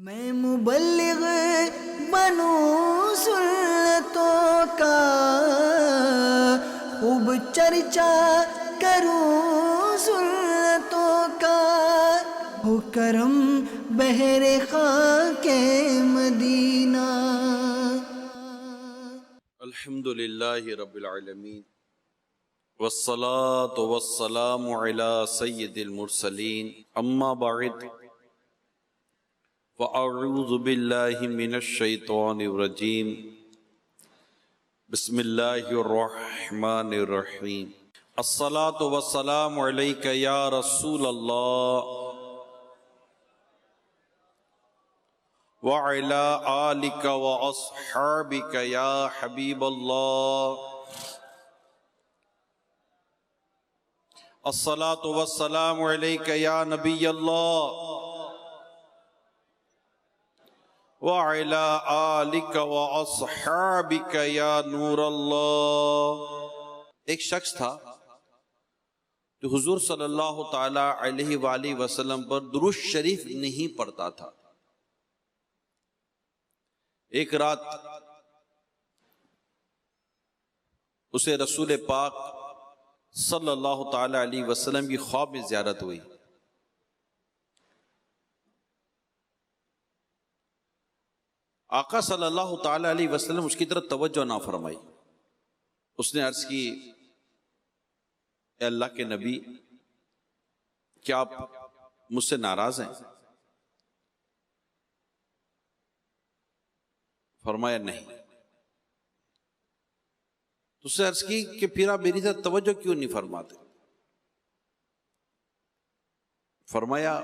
میں مبلغ بنوں سنتوں کا، خوب چرچا کروں سنتوں کا، ہو کرم بہر خاک مدینہ۔ الحمدللہ رب العالمین والصلاة والسلام علی سید المرسلین، اما بعد فاعوذ باللہ من الشیطان الرجیم، بسم اللہ الرحمن الرحیم۔ الصلاة والسلام علیک یا رسول اللہ وعلی آلک واصحابک یا حبیب اللہ۔ الصلاة والسلام علیک یا نبی اللہ وعلی آلک واصحابک یا نور اللہ۔ ایک شخص تھا جو حضور صلی اللہ تعالی علیہ وآلہ وسلم پر درود شریف نہیں پڑھتا تھا۔ ایک رات اسے رسول پاک صلی اللہ تعالی علیہ وسلم کی خواب میں زیارت ہوئی۔ آقا صلی اللہ تعالی علیہ وسلم اس کی طرف توجہ نہ فرمائی۔ اس نے عرض کی، اے اللہ کے نبی، کیا آپ مجھ سے ناراض ہیں؟ فرمایا نہیں۔ تو اس نے عرض کی کہ پھر آپ میری طرف توجہ کیوں نہیں فرماتے؟ فرمایا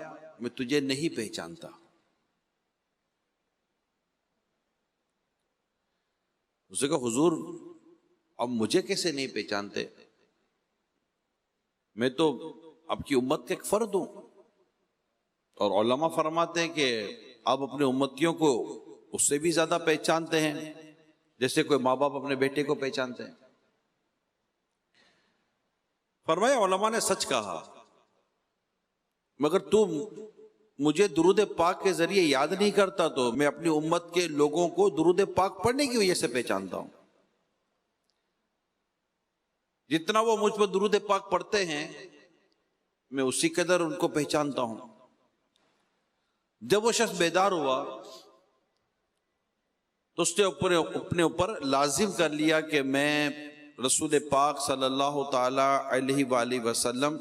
میں تجھے نہیں پہچانتا۔ اس نے کہا حضور اب مجھے کیسے نہیں پہچانتے؟ میں تو آپ کی امت کا ایک فرد ہوں، اور علماء فرماتے ہیں کہ آپ اپنے امتیوں کو اس سے بھی زیادہ پہچانتے ہیں جیسے کوئی ماں باپ اپنے بیٹے کو پہچانتے ہیں۔ فرمایا علماء نے سچ کہا، مگر تو مجھے درود پاک کے ذریعے یاد نہیں کرتا تو میں اپنی امت کے لوگوں کو درود پاک پڑھنے کی وجہ سے پہچانتا ہوں۔ جتنا وہ مجھ پر درود پاک پڑھتے ہیں میں اسی قدر ان کو پہچانتا ہوں۔ جب وہ شخص بیدار ہوا تو اس نے اپنے اوپر لازم کر لیا کہ میں رسول پاک صلی اللہ تعالی علیہ وآلہ وسلم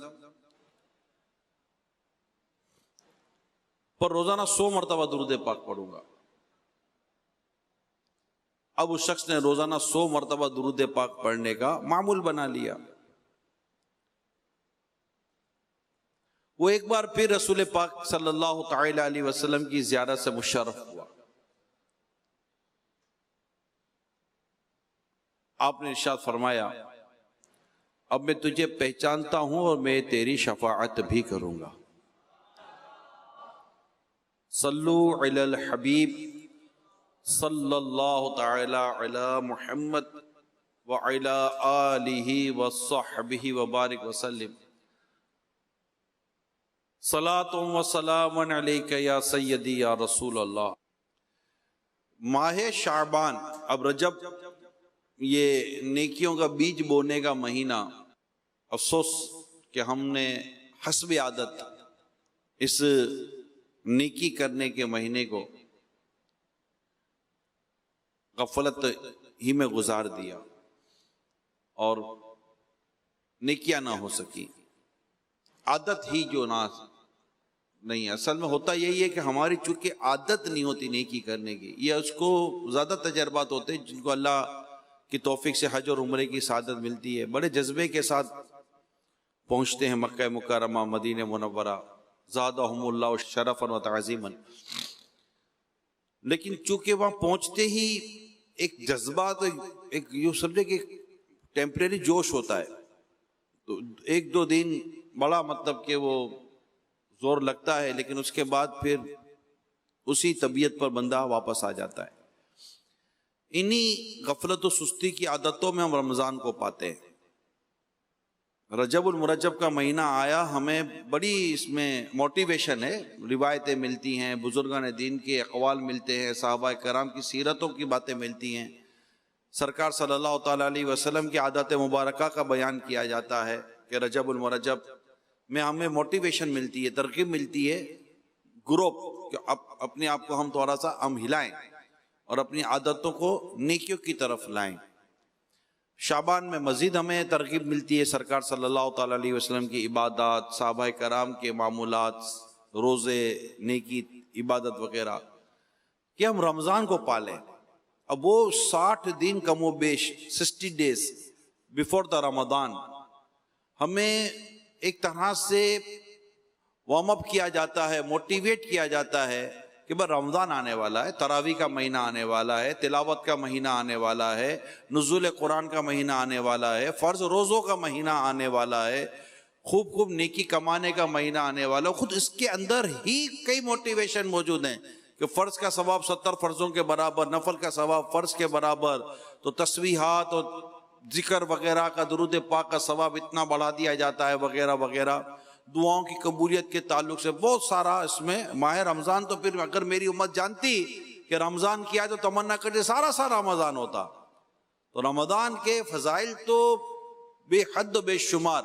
پر روزانہ 100 مرتبہ درود پاک پڑھوں گا۔ اب اس شخص نے روزانہ 100 مرتبہ درود پاک پڑھنے کا معمول بنا لیا۔ وہ ایک بار پھر رسول پاک صلی اللہ تعالی علیہ وسلم کی زیارت سے مشرف ہوا۔ آپ نے ارشاد فرمایا، اب میں تجھے پہچانتا ہوں اور میں تیری شفاعت بھی کروں گا۔ صلو علی الحبیب صلی اللہ تعالی علی محمد وعلی آلہ وصحبہ وبارک وسلم۔ صلاۃ و سلام علیک یا سیدی یا رسول اللہ۔ ماہ شعبان، اب رجب یہ نیکیوں کا بیج بونے کا مہینہ، افسوس کہ ہم نے حسب عادت اس نیکی کرنے کے مہینے کو غفلت ہی میں گزار دیا اور نیکیاں نہ ہو سکی۔ عادت ہی جو نہیں، اصل میں ہوتا یہی ہے کہ ہماری چونکہ عادت نہیں ہوتی نیکی کرنے کی، یہ اس کو زیادہ تجربات ہوتے ہیں جن کو اللہ کی توفیق سے حج اور عمرے کی سعادت ملتی ہے، بڑے جذبے کے ساتھ پہنچتے ہیں مکہ مکرمہ مدینہ منورہ، زادہم اللہ شرفا و تعظیما۔ لیکن چونکہ وہاں پہنچتے ہی ایک جذبات، ایک یوں سمجھے کہ ٹیمپریری جوش ہوتا ہے، تو ایک دو دن بڑا مطلب کہ وہ زور لگتا ہے، لیکن اس کے بعد پھر اسی طبیعت پر بندہ واپس آ جاتا ہے۔ انہی غفلت و سستی کی عادتوں میں ہم رمضان کو پاتے ہیں۔ رجب المرجب کا مہینہ آیا، ہمیں بڑی اس میں موٹیویشن ہے، روایتیں ملتی ہیں، بزرگان دین کے اقوال ملتے ہیں، صحابہ کرام کی سیرتوں کی باتیں ملتی ہیں، سرکار صلی اللہ تعالیٰ علیہ وسلم کی عادت مبارکہ کا بیان کیا جاتا ہے کہ رجب المرجب میں ہمیں موٹیویشن ملتی ہے، ترغیب ملتی ہے، گروپ کہ اپنے آپ کو ہم تھوڑا سا ہلائیں اور اپنی عادتوں کو نیکیوں کی طرف لائیں۔ شعبان میں مزید ہمیں ترغیب ملتی ہے سرکار صلی اللہ تعالیٰ علیہ وسلم کی عبادات، صحابہ کرام کے معمولات، روزے، نیکی، عبادت وغیرہ، کہ ہم رمضان کو پالیں۔ اب وہ 60 دن کم و بیش 60 days بیفور دا رمضان ہمیں ایک طرح سے وارم اپ کیا جاتا ہے، موٹیویٹ کیا جاتا ہے کہ بس رمضان آنے والا ہے، تراویح کا مہینہ آنے والا ہے، تلاوت کا مہینہ آنے والا ہے، نزول قرآن کا مہینہ آنے والا ہے، فرض روزوں کا مہینہ آنے والا ہے، خوب خوب نیکی کمانے کا مہینہ آنے والا ہے۔ خود اس کے اندر ہی کئی موٹیویشن موجود ہیں کہ فرض کا ثواب 70 فرضوں کے برابر، نفل کا ثواب فرض کے برابر، تو تسبیحات اور ذکر وغیرہ کا، درود پاک کا ثواب اتنا بڑھا دیا جاتا ہے وغیرہ وغیرہ، دعاؤں کی قبولیت کے تعلق سے بہت سارا اس میں۔ ماہ رمضان تو پھر اگر میری امت جانتی کہ رمضان کیا تو تمنا کرتے سارا رمضان ہوتا، تو رمضان کے فضائل تو بے حد و بے شمار۔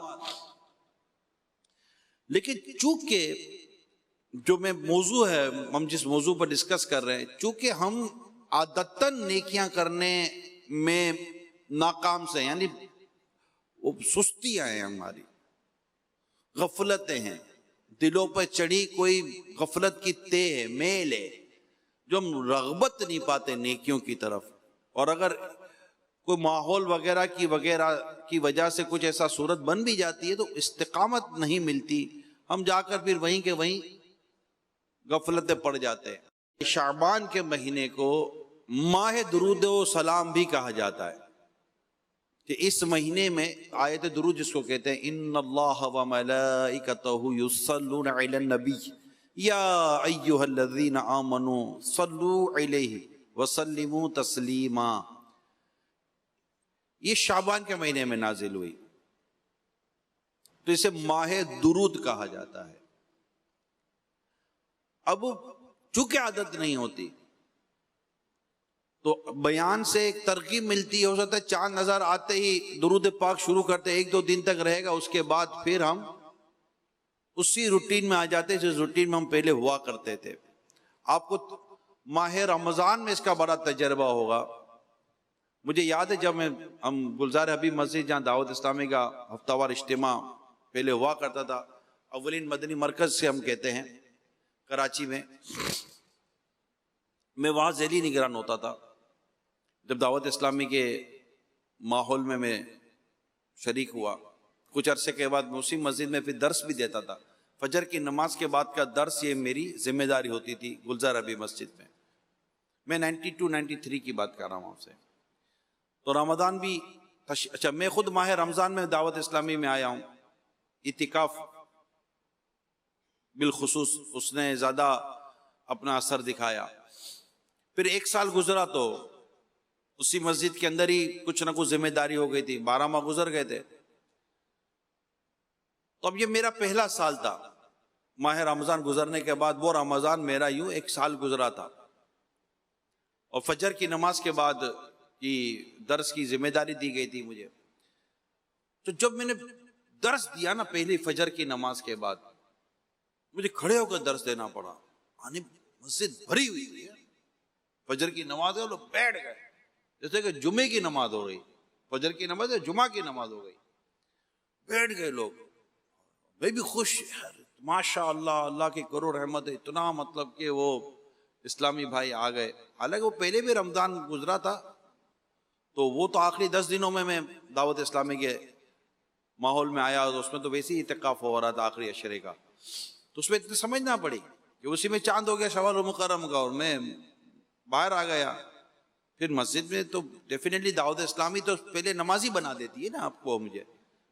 لیکن چونکہ جو میں موضوع ہے، ہم جس موضوع پر ڈسکس کر رہے ہیں، چونکہ ہم عادتاً نیکیاں کرنے میں ناکام سے، یعنی وہ سستیاں ہیں ہماری، غفلتیں ہیں، دلوں پر چڑھی کوئی غفلت کی تہ ہے، میل ہے، جو ہم رغبت نہیں پاتے نیکیوں کی طرف۔ اور اگر کوئی ماحول وغیرہ کی وجہ سے کچھ ایسا صورت بن بھی جاتی ہے تو استقامت نہیں ملتی، ہم جا کر پھر وہیں کے وہیں غفلتیں پڑ جاتے ہیں۔ شعبان کے مہینے کو ماہ درود و سلام بھی کہا جاتا ہے کہ اس مہینے میں آیت درود جس کو کہتے ہیں، ان اللہ و ملائکتہ یصلون علی النبی یا ایھا الذین آمنوا صلوا علیہ وسلموا تسلیما، یہ شعبان کے مہینے میں نازل ہوئی، تو اسے ماہ درود کہا جاتا ہے۔ اب چونکہ عادت نہیں ہوتی تو بیان سے ایک ترغیب ملتی ہے، ہو سکتا ہے چاند نظر آتے ہی درود پاک شروع کرتے، 1-2 دن تک رہے گا، اس کے بعد پھر ہم اسی روٹین میں آ جاتے جس روٹین میں ہم پہلے ہوا کرتے تھے۔ آپ کو ماہ رمضان میں اس کا بڑا تجربہ ہوگا۔ مجھے یاد ہے جب ہم گلزار حبیب مسجد جہاں دعوت اسلامی کا ہفتہ وار اجتماع پہلے ہوا کرتا تھا، اولین مدنی مرکز سے ہم کہتے ہیں، کراچی میں وہاں ذیلی نگران ہوتا تھا۔ جب دعوت اسلامی کے ماحول میں شریک ہوا، کچھ عرصے کے بعد میں اسی مسجد میں پھر درس بھی دیتا تھا۔ فجر کی نماز کے بعد کا درس یہ میری ذمہ داری ہوتی تھی گلزار حبیب مسجد میں۔ میں 92-93 کی بات کر رہا ہوں آپ سے۔ تو رمضان بھی اچھا، میں خود ماہ رمضان میں دعوت اسلامی میں آیا ہوں، اعتکاف بالخصوص اس نے زیادہ اپنا اثر دکھایا۔ پھر 1 سال گزرا تو اسی مسجد کے اندر ہی کچھ نہ کچھ ذمہ داری ہو گئی تھی، 12 ماہ گزر گئے تھے۔ تو اب یہ میرا پہلا سال تھا، ماہ رمضان گزرنے کے بعد وہ رمضان میرا یوں 1 سال گزرا تھا، اور فجر کی نماز کے بعد کی درس کی ذمہ داری دی گئی تھی مجھے۔ تو جب میں نے درس دیا نا پہلی فجر کی نماز کے بعد، مجھے کھڑے ہو کر درس دینا پڑا، یعنی مسجد بھری ہوئی تھی، فجر کی نماز ہے، لوگ بیٹھ گئے جیسے کہ جمعے کی نماز ہو رہی، فجر کی نماز ہے، جمعہ کی نماز ہو گئی، بیٹھ گئے لوگ۔ میں بھی خوش، ماشاء اللہ، اللہ کی کرو رحمت ہے، اتنا مطلب کہ وہ اسلامی بھائی آ گئے۔ حالانکہ وہ پہلے بھی رمضان گزرا تھا، تو وہ تو آخری 10 دنوں میں دعوت اسلامی کے ماحول میں آیا، اور اس میں تو ویسے ہی اعتکاف ہو رہا تھا آخری عشرے کا، تو اس میں اتنی سمجھنا پڑی کہ اسی میں چاند ہو گیا شوال المکرم کا، اور میں باہر آ گیا۔ پھر مسجد میں تو ڈیفینیٹلی دعوت اسلامی تو پہلے نمازی بنا دیتی ہے نا، آپ کو مجھے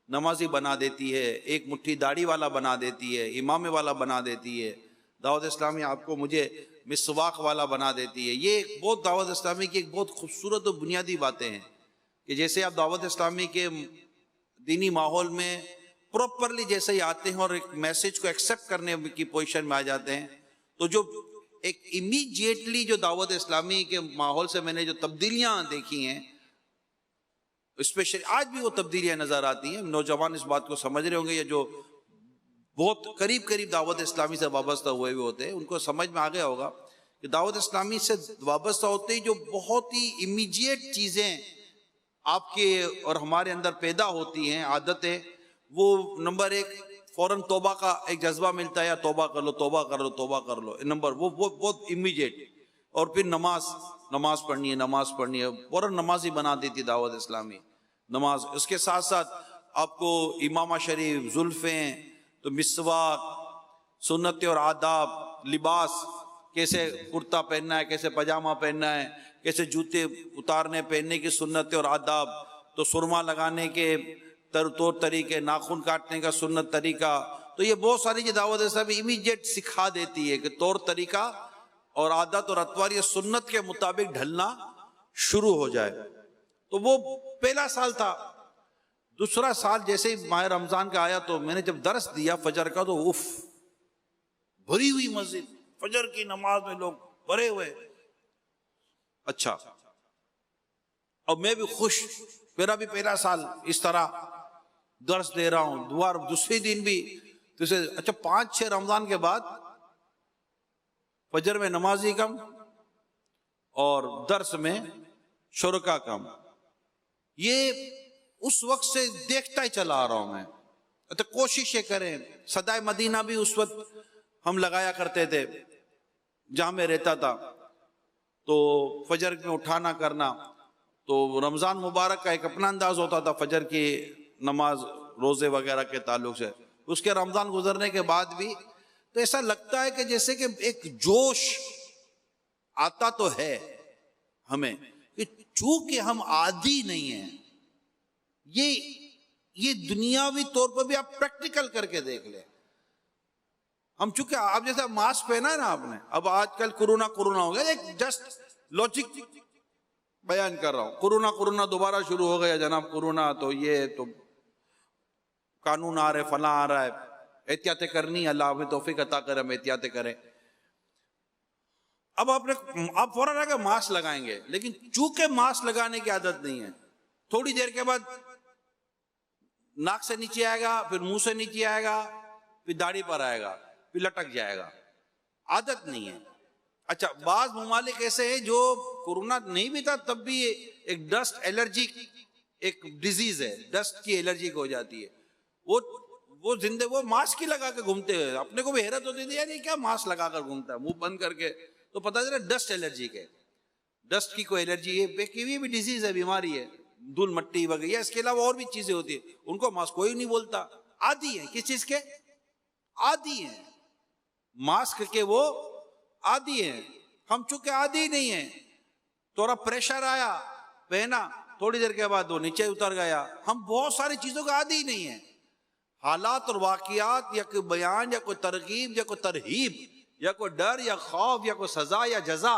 نمازی بنا دیتی ہے، ایک مٹھی داڑھی والا بنا دیتی ہے، امام والا بنا دیتی ہے، دعوت اسلامی آپ کو مجھے مسواک والا بنا دیتی ہے۔ یہ ایک بہت دعوت اسلامی کی ایک بہت خوبصورت و بنیادی باتیں ہیں کہ جیسے آپ دعوت اسلامی کے دینی ماحول میں پراپرلی جیسے ہی آتے ہیں اور ایک میسج کو ایکسیپٹ کرنے کی پوزیشن میں آ جاتے ہیں، تو جو ایک امیڈیٹلی جو دعوت اسلامی کے ماحول سے میں نے جو تبدیلیاں دیکھی ہیں، اسپیشلی آج بھی وہ تبدیلیاں نظر آتی ہیں، نوجوان اس بات کو سمجھ رہے ہوں گے، یا جو بہت قریب دعوت اسلامی سے وابستہ ہوئے ہوتے ہیں ان کو سمجھ میں آ گیا ہوگا کہ دعوت اسلامی سے وابستہ ہوتے ہی جو بہت ہی امیڈیٹ چیزیں آپ کے اور ہمارے اندر پیدا ہوتی ہیں، عادتیں، وہ نمبر ایک فوراً توبہ کا ایک جذبہ ملتا ہے، یا توبہ کر لو توبہ کر لو توبہ کر لو، نمبر وہ بہت امیڈیٹ. اور پھر نماز پڑھنی ہے، فوراً نمازی بنا دیتی دعوت اسلامی نماز. اس کے ساتھ ساتھ آپ کو امامہ شریف، زلفیں، تو مسواک، سنت اور آداب، لباس، کیسے کرتا پہننا ہے، کیسے پاجامہ پہننا ہے، کیسے جوتے اتارنے پہننے کی سنت اور آداب، تو سرما لگانے کے طور طریقے، ناخن کاٹنے کا سنت طریقہ. تو یہ بہت ساری جو دعوت اسلامی امیڈیٹ سکھا دیتی ہے کہ طور طریقہ اور عادت اور اطوار یہ سنت کے مطابق ڈھلنا شروع ہو جائے. تو وہ پہلا سال تھا. دوسرا سال جیسے ہی ماہ رمضان کا آیا تو میں نے جب درس دیا فجر کا تو بھری ہوئی مسجد، فجر کی نماز میں لوگ بھرے ہوئے. اچھا، اور میں بھی خوش، میرا بھی پہلا سال اس طرح درس دے رہا ہوں. دوسری دن بھی اچھا 5-6 رمضان کے بعد فجر میں نمازی کم اور درس میں شرکا کم. یہ اس وقت سے دیکھتا ہی چلا آ رہا ہوں میں. تو کوششیں کریں. صدائے مدینہ بھی اس وقت ہم لگایا کرتے تھے جہاں میں رہتا تھا، تو فجر میں اٹھانا کرنا. تو رمضان مبارک کا ایک اپنا انداز ہوتا تھا فجر کی نماز روزے وغیرہ کے تعلق سے. اس کے رمضان گزرنے کے بعد بھی تو ایسا لگتا ہے کہ جیسے کہ ایک جوش آتا تو ہے ہمیں، کہ چونکہ ہم عادی نہیں ہیں. یہ دنیاوی طور پر بھی آپ پریکٹیکل کر کے دیکھ لیں. ہم چونکہ آپ جیسا ماسک پہنا ہے نا آپ نے، اب آج کل کرونا ہو گیا، ایک جسٹ لاجک بیان کر رہا ہوں. کرونا دوبارہ شروع ہو گیا جناب. کرونا تو یہ تو قانون آ رہے، فلاں آ رہا ہے، احتیاطیں کرنی، اللہ ہمیں توفیق عطا کرے ہم احتیاطیں کریں. اب آپ فوراً آ کے ماسک لگائیں گے، لیکن چونکہ ماسک لگانے کی عادت نہیں ہے، تھوڑی دیر کے بعد ناک سے نیچے آئے گا، پھر منہ سے نیچے آئے گا، پھر داڑھی پر آئے گا، پھر لٹک جائے گا. عادت نہیں ہے. اچھا، بعض ممالک ایسے ہیں جو کورونا نہیں بھی تھا تب بھی ایک ڈسٹ الرجی ایک ڈیزیز ہے، ڈسٹ کی الرجی ہو جاتی ہے. وہ ماسک ہی لگا کے گھومتے ہیں. اپنے کو بھی حیرت ہوتی تھی، یار یہ کیا ماسک لگا کر گھومتا ہے منہ بند کر کے. تو پتہ چلا ڈسٹ الرجی کے، ڈسٹ کی کوئی الرجی ہے، یہ بھی ڈیزیز ہے، بیماری ہے، دھول مٹی وغیرہ. اس کے علاوہ اور بھی چیزیں ہوتی ہیں. ان کو ماسک کوئی نہیں بولتا. عادی ہیں کس چیز کے؟ عادی ہیں ماسک کے، وہ عادی ہیں. ہم چونکہ عادی نہیں ہیں، تھوڑا پریشر آیا پہنا، تھوڑی دیر کے بعد وہ نیچے اتر گیا. ہم بہت ساری چیزوں کا عادی نہیں ہیں. حالات اور واقعات یا کوئی بیان یا کوئی ترغیب یا کوئی ترہیب یا کوئی ڈر یا خوف یا کوئی سزا یا جزا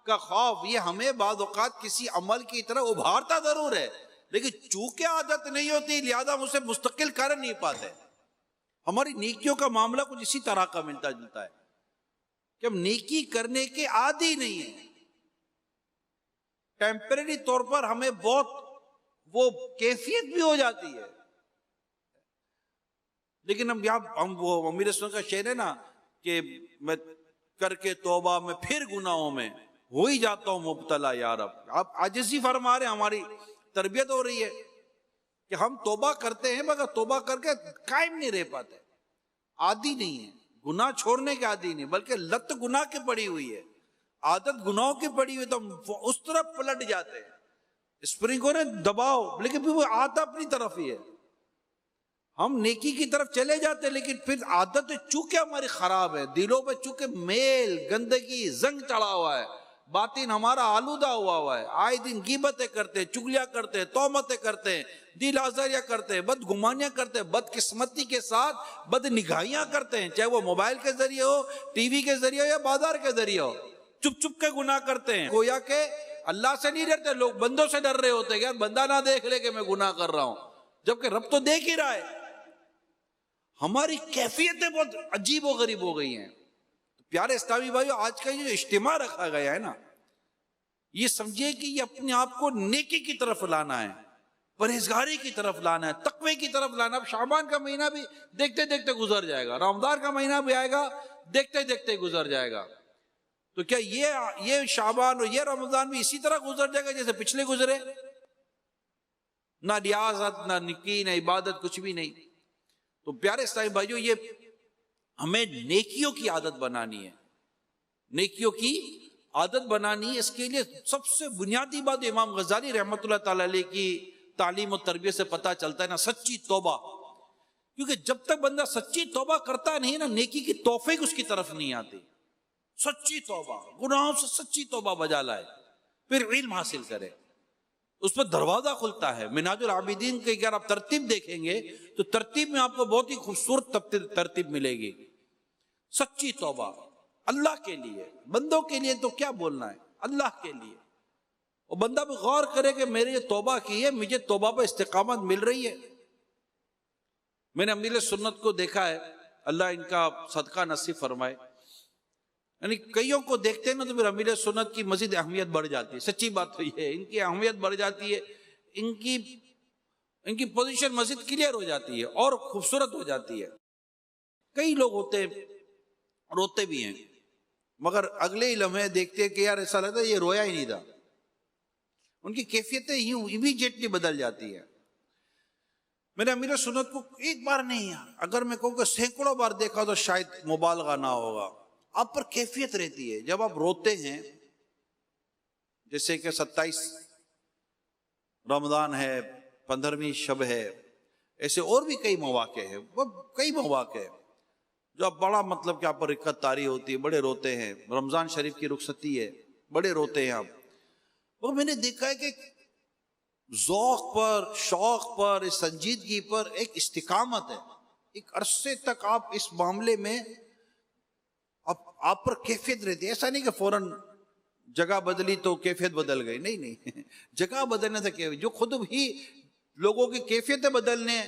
کا خوف، یہ ہمیں بعض اوقات کسی عمل کی طرح ابھارتا ضرور ہے، لیکن چونکہ عادت نہیں ہوتی لہذا ہم اسے مستقل کر نہیں پاتے. ہماری نیکیوں کا معاملہ کچھ اسی طرح کا ملتا جلتا ہے کہ ہم نیکی کرنے کے عادی نہیں ہیں. ٹیمپریری طور پر ہمیں بہت وہ کیفیت بھی ہو جاتی ہے، لیکن ہم وہ امیر سنت کا شعر ہے نا کہ میں کر کے توبہ میں پھر گناہوں میں ہو ہی جاتا ہوں مبتلا یا رب. آپ عاجزی فرما رہے ہیں، ہماری تربیت ہو رہی ہے کہ ہم توبہ کرتے ہیں مگر توبہ کر کے قائم نہیں رہ پاتے. عادی نہیں ہے، گناہ چھوڑنے کے عادی نہیں، بلکہ لت گناہ کی پڑی ہوئی ہے، عادت گناہوں کی پڑی ہوئی، تو ہم اس طرف پلٹ جاتے ہیں. اسپرنگ کو دباؤ، لیکن پھر وہ عادت اپنی طرف ہی ہے. ہم نیکی کی طرف چلے جاتے ہیں، لیکن پھر عادت چونکہ ہماری خراب ہے، دلوں پہ چونکہ میل گندگی زنگ چڑھا ہوا ہے، باطن ہمارا آلودہ ہوا ہے، آئے دن غیبتیں کرتے ہیں، چگلیاں کرتے ہیں، تہمتیں کرتے ہیں، دل آزاریاں کرتے ہیں، بدگمانیاں کرتے ہیں، بدقسمتی کے ساتھ بد نگاہیاں کرتے ہیں، چاہے وہ موبائل کے ذریعے ہو، ٹی وی کے ذریعے ہو یا بازار کے ذریعے ہو. چپ چپ کے گناہ کرتے ہیں، گویا کہ اللہ سے نہیں ڈرتے. لوگ بندوں سے ڈر رہے ہوتے ہیں، یار بندہ نہ دیکھ لے کہ میں گناہ کر رہا ہوں، جبکہ رب تو دیکھ ہی رہا ہے. ہماری کیفیتیں بہت عجیب و غریب ہو گئی ہیں. پیارے اسلامی بھائیو، آج کا یہ جو اجتماع رکھا گیا ہے نا، یہ سمجھے کہ یہ اپنے آپ کو نیکی کی طرف لانا ہے، پرہیزگاری کی طرف لانا ہے، تقوی کی طرف لانا. اب شعبان کا مہینہ بھی دیکھتے دیکھتے گزر جائے گا، رمضان کا مہینہ بھی آئے گا، دیکھتے دیکھتے گزر جائے گا. تو کیا یہ شعبان اور یہ رمضان بھی اسی طرح گزر جائے گا جیسے پچھلے گزرے؟ نہ ریاضت، نہ نکی، نہ عبادت، کچھ بھی نہیں. تو پیارے اسلامی بھائیو، یہ ہمیں نیکیوں کی عادت بنانی ہے، نیکیوں کی عادت بنانی ہے. اس کے لیے سب سے بنیادی بات امام غزالی رحمۃ اللہ تعالی علیہ کی تعلیم و تربیت سے پتہ چلتا ہے نا، سچی توبہ. کیونکہ جب تک بندہ سچی توبہ کرتا نہیں نا، نیکی کی توفیق اس کی طرف نہیں آتی. سچی توبہ، گناہوں سے سچی توبہ بجا لائے، پھر علم حاصل کرے، اس پر دروازہ کھلتا ہے. منہاج العابدین کی اگر آپ ترتیب دیکھیں گے تو ترتیب میں آپ کو بہت ہی خوبصورت ترتیب ملے گی. سچی توبہ اللہ کے لیے، بندوں کے لیے تو کیا بولنا ہے، اللہ کے لیے. اور بندہ بھی غور کرے کہ میرے یہ توبہ کی ہے، مجھے توبہ پر استقامت مل رہی ہے. میں نے امیر سنت کو دیکھا ہے، اللہ ان کا صدقہ نصیب فرمائے. یعنی کئیوں کو دیکھتے ہیں نا تو پھر امیر سنت کی مزید اہمیت بڑھ جاتی ہے. سچی بات تو یہ ہے، ان کی اہمیت بڑھ جاتی ہے، ان کی پوزیشن مزید کلیئر ہو جاتی ہے اور خوبصورت ہو جاتی ہے. کئی لوگ ہوتے ہیں روتے بھی ہیں، مگر اگلے ہی لمحے دیکھتے ہیں کہ یار ایسا لگتا ہے یہ رویا ہی نہیں تھا. ان کی کیفیتیں یوں امیڈیٹلی بدل جاتی ہیں. میں نے امیر سنت کو ایک بار نہیں، اگر میں کہوں کہ سینکڑوں بار دیکھا تو شاید مبالغہ نہ ہوگا. آپ پر کیفیت رہتی ہے. جب آپ روتے ہیں، جیسے کہ 27 رمضان ہے، 15ویں شب ہے، ایسے اور بھی کئی مواقع ہیں، کئی مواقع ہیں جو آپ بڑا مطلب کہ آپ پر رقت طاری ہوتی ہے، بڑے روتے ہیں. رمضان شریف کی رخصتی ہے، بڑے روتے ہیں آپ. اور میں نے دیکھا ہے کہ ذوق پر، شوق پر، اس سنجیدگی پر ایک استقامت ہے. ایک عرصے تک آپ اس معاملے میں آپ پر کیفیت رہتی ہے. ایسا نہیں کہ فوراً جگہ بدلی تو کیفیت بدل گئی، نہیں نہیں. جگہ بدلنے سے کیفیت، جو خود ہی لوگوں کی کیفیتیں بدلنے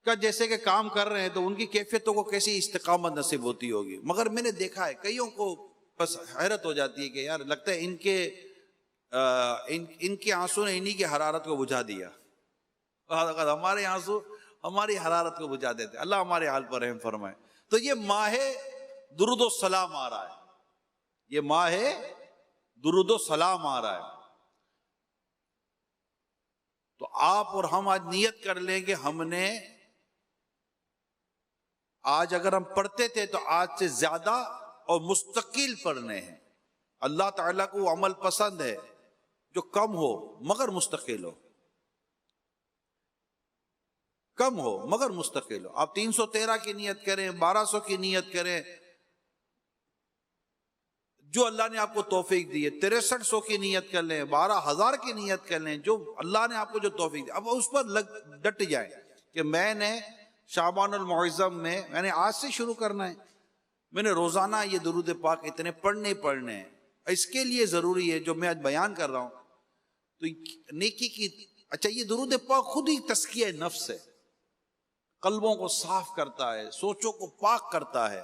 کا جیسے کہ کام کر رہے ہیں تو ان کی کیفیتوں کو کیسی استقامت نصیب ہوتی ہوگی. مگر میں نے دیکھا ہے کئیوں کو بس حیرت ہو جاتی ہے کہ یار لگتا ہے ان کے آنسو نے انہی کی حرارت کو بجھا دیا. ہمارے آنسو ہماری حرارت کو بجھا دیتے. اللہ ہمارے حال پر رحم فرمائے. تو یہ ماہ درود و سلام آ رہا ہے، یہ ماہ درود و سلام آ رہا ہے. تو آپ اور ہم آج نیت کر لیں کہ ہم نے آج اگر ہم پڑھتے تھے تو آج سے زیادہ اور مستقل پڑھنے ہیں. اللہ تعالیٰ کو عمل پسند ہے جو کم ہو مگر مستقل ہو، کم ہو مگر مستقل ہو. آپ 313 کی نیت کریں، 1200 کی نیت کریں، جو اللہ نے آپ کو توفیق دی ہے. 6300 کی نیت کر لیں، 12000 کی نیت کر لیں، جو اللہ نے آپ کو جو توفیق دی. اب اس پر ڈٹ جائیں کہ میں نے شعبان المعظم میں نے آج سے شروع کرنا ہے، میں نے روزانہ یہ درود پاک اتنے پڑھنے ہیں. اس کے لیے ضروری ہے جو میں آج بیان کر رہا ہوں. تو نیکی کی، اچھا یہ درود پاک خود ہی تزکیہ نفس ہے، قلبوں کو صاف کرتا ہے، سوچوں کو پاک کرتا ہے،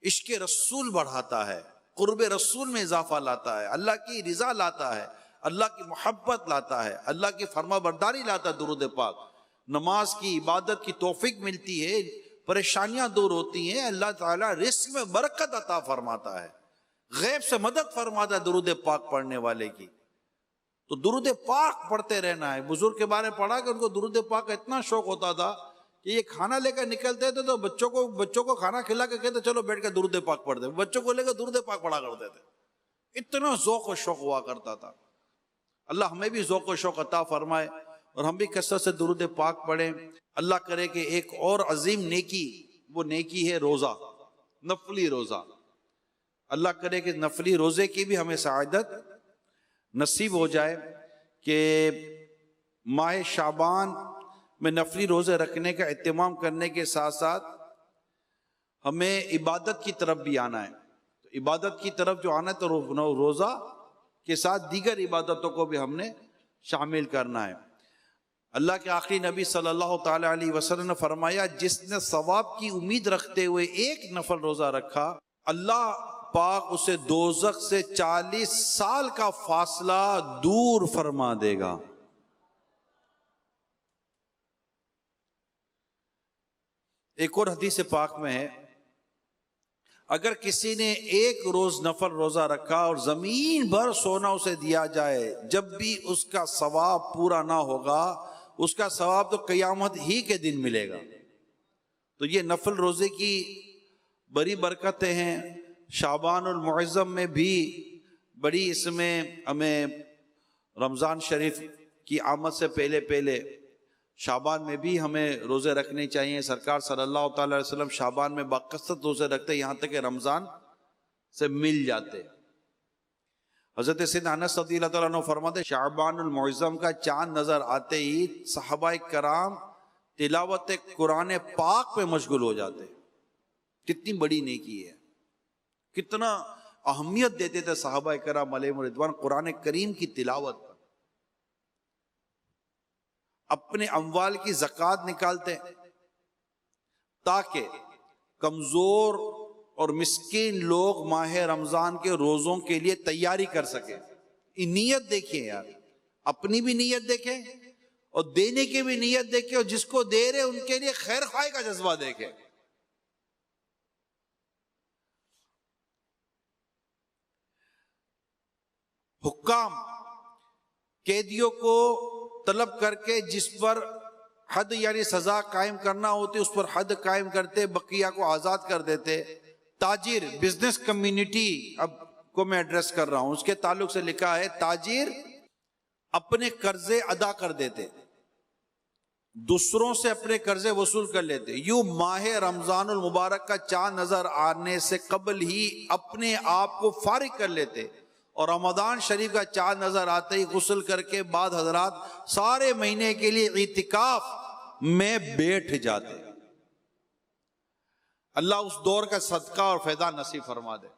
عشق رسول بڑھاتا ہے، قرب رسول میں اضافہ لاتا ہے، اللہ کی رضا لاتا ہے، اللہ کی محبت لاتا ہے، اللہ کی فرما برداری لاتا ہے. درود پاک نماز کی عبادت کی توفیق ملتی ہے، پریشانیاں دور ہوتی ہیں، اللہ تعالیٰ رزق میں برکت عطا فرماتا ہے، غیب سے مدد فرماتا ہے درود پاک پڑھنے والے کی. تو درود پاک پڑھتے رہنا ہے. بزرگ کے بارے میں پڑھا کہ ان کو درود پاک کا اتنا شوق ہوتا تھا کہ یہ کھانا لے کر نکلتے تھے تو بچوں کو کھانا کھلا کے کہتے چلو بیٹھ کے درود پاک پڑھ دیں. بچوں کو لے کر درود پاک پڑھا کرتے تھے. اتنا ذوق و شوق ہوا کرتا تھا. اللہ ہمیں بھی ذوق و شوق عطا فرمائے اور ہم بھی کثرت سے درود پاک پڑھیں. اللہ کرے کہ ایک اور عظیم نیکی، وہ نیکی ہے روزہ، نفلی روزہ. اللہ کرے کہ نفلی روزے کی بھی ہمیں سعادت نصیب ہو جائے کہ ماہ شعبان میں نفلی روزے رکھنے کا اہتمام کرنے کے ساتھ ساتھ ہمیں عبادت کی طرف بھی آنا ہے. تو عبادت کی طرف جو آنا ہے تو روزہ کے ساتھ دیگر عبادتوں کو بھی ہم نے شامل کرنا ہے. اللہ کے آخری نبی صلی اللہ تعالی علیہ وسلم نے فرمایا جس نے ثواب کی امید رکھتے ہوئے ایک نفل روزہ رکھا، اللہ پاک اسے دوزخ سے 40 سال کا فاصلہ دور فرما دے گا۔ ایک اور حدیث پاک میں ہے، اگر کسی نے ایک روز نفل روزہ رکھا اور زمین بھر سونا اسے دیا جائے، جب بھی اس کا ثواب پورا نہ ہوگا، اس کا ثواب تو قیامت ہی کے دن ملے گا۔ تو یہ نفل روزے کی بڑی برکتیں ہیں۔ شعبان المعظم میں بھی بڑی اس میں ہمیں رمضان شریف کی آمد سے پہلے شعبان میں بھی ہمیں روزے رکھنے چاہیے۔ سرکار صلی اللہ تعالی علیہ وسلم شعبان میں باکثرت روزے رکھتے یہاں تک کہ رمضان سے مل جاتے۔ حضرت سیدنا انس رضی اللہ تعالیٰ عنہ فرماتے شعبان المعظم کا چاند نظر آتے ہی صحابہ کرام تلاوت قرآن پاک پہ مشغول ہو جاتے۔ کتنی بڑی نیکی ہے، کتنا اہمیت دیتے تھے صحابہ کرام علیہم رضوان قرآن کریم کی تلاوت پر۔ اپنے اموال کی زکوٰۃ نکالتے تاکہ کمزور اور مسکین لوگ ماہ رمضان کے روزوں کے لیے تیاری کر سکے۔ نیت دیکھیں یار، اپنی بھی نیت دیکھیں اور دینے کی بھی نیت دیکھیں، اور جس کو دے رہے ان کے لیے خیر خواہی کا جذبہ دیکھیں۔ حکام قیدیوں کو طلب کر کے جس پر حد یعنی سزا قائم کرنا ہوتی اس پر حد قائم کرتے، بقیہ کو آزاد کر دیتے۔ تاجر بزنس کمیونٹی اب کو میں ایڈریس کر رہا ہوں، اس کے تعلق سے لکھا ہے تاجر اپنے قرضے ادا کر دیتے، دوسروں سے اپنے قرضے وصول کر لیتے، یوں ماہ رمضان المبارک کا چاند نظر آنے سے قبل ہی اپنے آپ کو فارغ کر لیتے، اور رمضان شریف کا چاند نظر آتے ہی غسل کر کے بعد حضرات سارے مہینے کے لیے اعتکاف میں بیٹھ جاتے۔ اللہ اس دور کا صدقہ اور فیضان نصیب فرما دے۔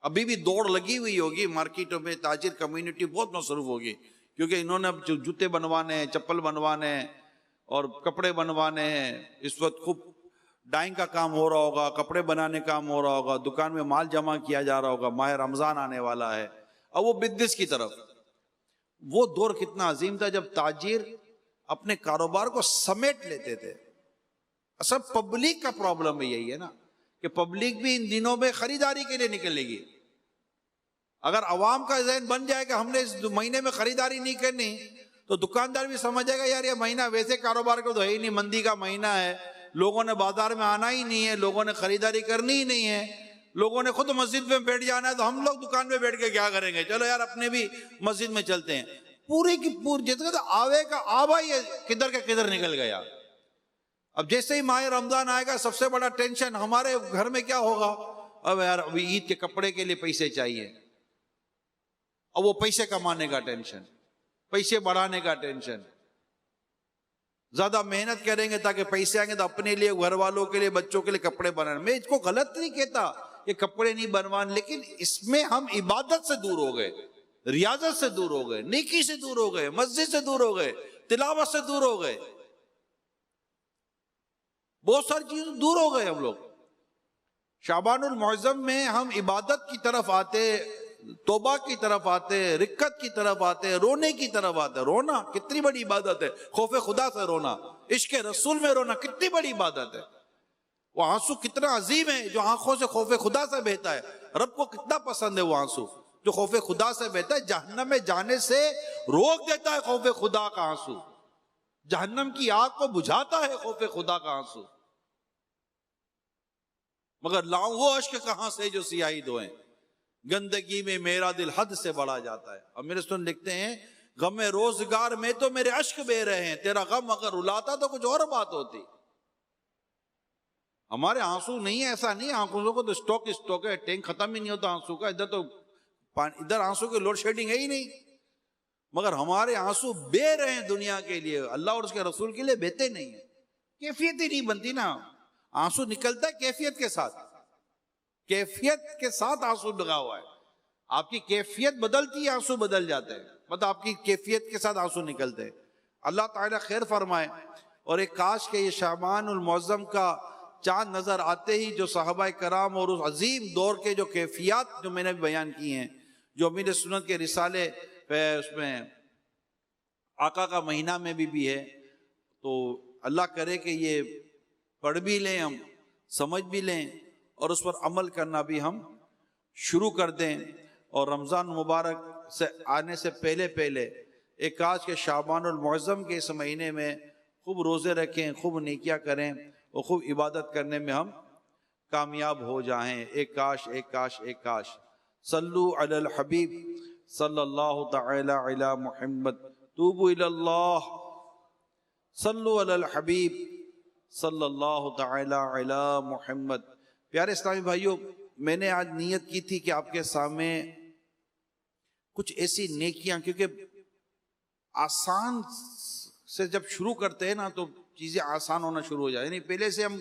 ابھی بھی دوڑ لگی ہوئی ہوگی مارکیٹوں میں، تاجر کمیونٹی بہت مصروف ہوگی، کیونکہ انہوں نے اب جوتے بنوانے ہیں، چپل بنوانے ہیں اور کپڑے بنوانے ہیں۔ اس وقت خوب ڈائنگ کا کام ہو رہا ہوگا، کپڑے بنانے کا کام ہو رہا ہوگا، دکان میں مال جمع کیا جا رہا ہوگا، ماہ رمضان آنے والا ہے۔ اور وہ بزنس کی طرف، وہ دور کتنا عظیم تھا جب تاجر اپنے کاروبار کو سمیٹ لیتے تھے۔ اصل پبلک کا پرابلم یہی ہے نا کہ پبلک بھی ان دنوں میں خریداری کے لیے نکلے گی۔ اگر عوام کا ذہن بن جائے کہ ہم نے اس مہینے میں خریداری نہیں کرنی، تو دکاندار بھی سمجھ جائے گا یار یہ مہینہ ویسے کاروبار کو تو ہے ہی نہیں، مندی کا مہینہ ہے، لوگوں نے بازار میں آنا ہی نہیں ہے، لوگوں نے خریداری کرنی ہی نہیں ہے، لوگوں نے خود مسجد میں بیٹھ جانا ہے، تو ہم لوگ دکان میں بیٹھ کے کیا کریں گے، چلو یار اپنے بھی مسجد میں چلتے ہیں۔ پوری کی پوری جتنا تو آوے کا آبا ہی کدھر کا کدھر نکل گیا۔ اب جیسے ہی ماہ رمضان آئے گا سب سے بڑا ٹینشن ہمارے گھر میں کیا ہوگا، اب یار ابھی عید کے کپڑے کے لیے پیسے چاہیے، اور وہ پیسے کمانے کا ٹینشن، پیسے بڑھانے کا ٹینشن، زیادہ محنت کریں گے تاکہ پیسے آئیں گے تو اپنے لیے، گھر والوں کے لیے، بچوں کے لیے کپڑے بنانے۔ میں اس کو غلط نہیں کہتا یہ کپڑے نہیں بنوانے، لیکن اس میں ہم عبادت سے دور ہو گئے، ریاضت سے دور ہو گئے، نیکی سے دور ہو گئے، مسجد سے دور ہو گئے، تلاوت سے دور ہو گئے، بہت ساری چیزیں دور ہو گئے ہم لوگ۔ شعبان المعظم میں ہم عبادت کی طرف آتے، توبہ کی طرف آتے، رکت کی طرف آتے، رونے کی طرف آتے۔ رونا کتنی بڑی عبادت ہے، خوف خدا سے رونا، عشق رسول میں رونا کتنی بڑی عبادت ہے۔ وہ آنسو کتنا عظیم ہے جو آنکھوں سے خوف خدا سے بہتا ہے۔ رب کو کتنا پسند ہے وہ آنسو جو خوف خدا سے بہتا ہے، جہنم میں جانے سے روک دیتا ہے خوف خدا کا آنسو، جہنم کی آگ کو بجھاتا ہے خوف خدا کا آنسو۔ مگر لاؤں وہ اشک کہاں سے جو سیاہی دھوئیں، گندگی میں میرا دل حد سے بڑھا جاتا ہے۔ اور میرے سن لکھتے ہیں غم روزگار میں تو میرے اشک بہ رہے ہیں، تیرا غم اگر رلاتا تو کچھ اور بات ہوتی۔ ہمارے آنسو نہیں ہے، ایسا نہیں، آنکھوں کو تو اسٹاک ہے، ٹینک ختم ہی نہیں ہوتا آنسو کا، ادھر تو ادھر آنسو کی لوڈ شیڈنگ ہے ہی نہیں، مگر ہمارے آنسو بہ رہے ہیں دنیا کے لیے، اللہ اور اس کے رسول کے لیے بہتے نہیں ہیں۔ کیفیت ہی نہیں بنتی نا، آنسو نکلتا ہے کیفیت کے ساتھ، کیفیت کے ساتھ آنسو لگا ہوا ہے۔ آپ کی کیفیت بدلتی ہے، آنسو بدل جاتے ہیں، مطلب آپ کی کیفیت کے ساتھ آنسو نکلتے ہیں۔ اللہ تعالیٰ خیر فرمائے. اور ایک کاش کہ یہ شعبان المعظم کا چاند نظر آتے ہی جو صحابہ کرام اور اس عظیم دور کے جو کیفیات جو میں نے بیان کی ہیں، جو امیر سنت کے رسالے اس میں آقا کا مہینہ میں بھی ہے، تو اللہ کرے کہ یہ پڑھ بھی لیں، ہم سمجھ بھی لیں، اور اس پر عمل کرنا بھی ہم شروع کر دیں. اور رمضان مبارک سے آنے سے پہلے ایک کاش کہ شعبان المعظم کے اس مہینے میں خوب روزے رکھیں، خوب نیکیاں کریں اور خوب عبادت کرنے میں ہم کامیاب ہو جائیں. ایک کاش ایک کاش ایک کاش. صلو علی الحبیب صلی اللہ تعالی علی محمد توبوا الی اللہ. صلو علی الحبیب صلی اللہ تعالی علی محمد. پیارے اسلامی بھائیوں، میں نے آج نیت کی تھی کہ آپ کے سامنے کچھ ایسی نیکیاں، کیونکہ آسان سے جب شروع کرتے ہیں نا تو چیزیں آسان ہونا شروع ہو جائیں. یعنی پہلے سے ہم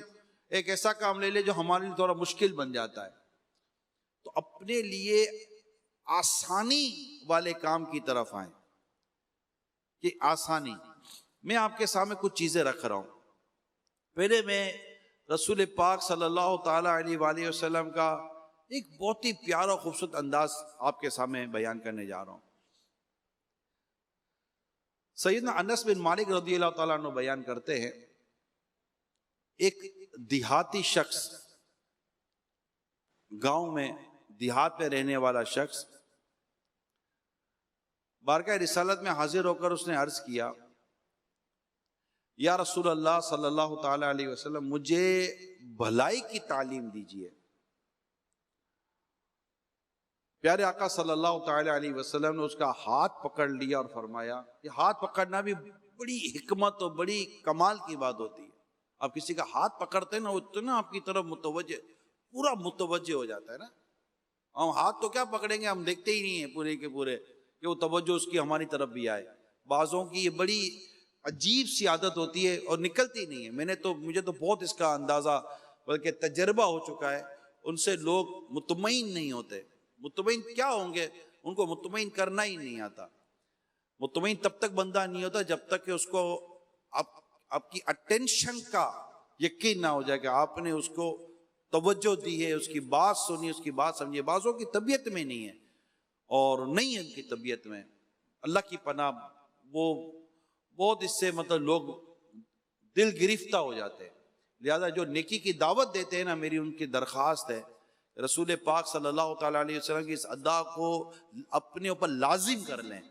ایک ایسا کام لے لیں جو ہمارے لیے تھوڑا مشکل بن جاتا ہے، تو اپنے لیے آسانی والے کام کی طرف آئیں کہ آسانی. میں آپ کے سامنے کچھ چیزیں رکھ رہا ہوں. پہلے میں رسول پاک صلی اللہ تعالی علیہ وآلہ وسلم کا ایک بہت ہی پیارا خوبصورت انداز آپ کے سامنے بیان کرنے جا رہا ہوں. سیدنا انس بن مالک رضی اللہ تعالیٰ عنہ بیان کرتے ہیں، ایک دیہاتی شخص، گاؤں میں دیہات میں رہنے والا شخص بارگاہ رسالت میں حاضر ہو کر اس نے عرض کیا، یا رسول اللہ صلی اللہ تعالی علیہ وسلم، مجھے بھلائی کی تعلیم دیجیے. پیارے آقا صلی اللہ تعالی علیہ وسلم نے اس کا ہاتھ پکڑ لیا اور فرمایا، یہ ہاتھ پکڑنا بھی بڑی حکمت اور بڑی کمال کی بات ہوتی ہے. آپ کسی کا ہاتھ پکڑتے ہیں نا، وہ اتنا آپ کی طرف متوجہ، پورا متوجہ ہو جاتا ہے نا. ہم ہاتھ تو کیا پکڑیں گے، ہم دیکھتے ہی نہیں ہیں پورے کے پورے کہ وہ توجہ اس کی ہماری طرف بھی آئے. بعضوں کی یہ بڑی عجیب سی عادت ہوتی ہے اور نکلتی نہیں ہے. مجھے تو بہت اس کا اندازہ بلکہ تجربہ ہو چکا ہے. ان سے لوگ مطمئن نہیں ہوتے. مطمئن کیا ہوں گے، ان کو مطمئن کرنا ہی نہیں آتا. مطمئن تب تک بندہ نہیں ہوتا جب تک کہ اس کو آپ کی اٹینشن کا یقین نہ ہو جائے کہ آپ نے اس کو توجہ دی ہے، اس کی بات سنی، اس کی بات سمجھی. بعضوں کی طبیعت میں نہیں ہے اور نہیں ہے ان کی طبیعت میں، اللہ کی پناہ، وہ بہت اس سے لوگ دل گرفتہ ہو جاتے ہیں. لہذا جو نیکی کی دعوت دیتے ہیں نا، میری ان کی درخواست ہے رسول پاک صلی اللہ تعالی علیہ وسلم کی اس ادا کو اپنے اوپر لازم کر لیں،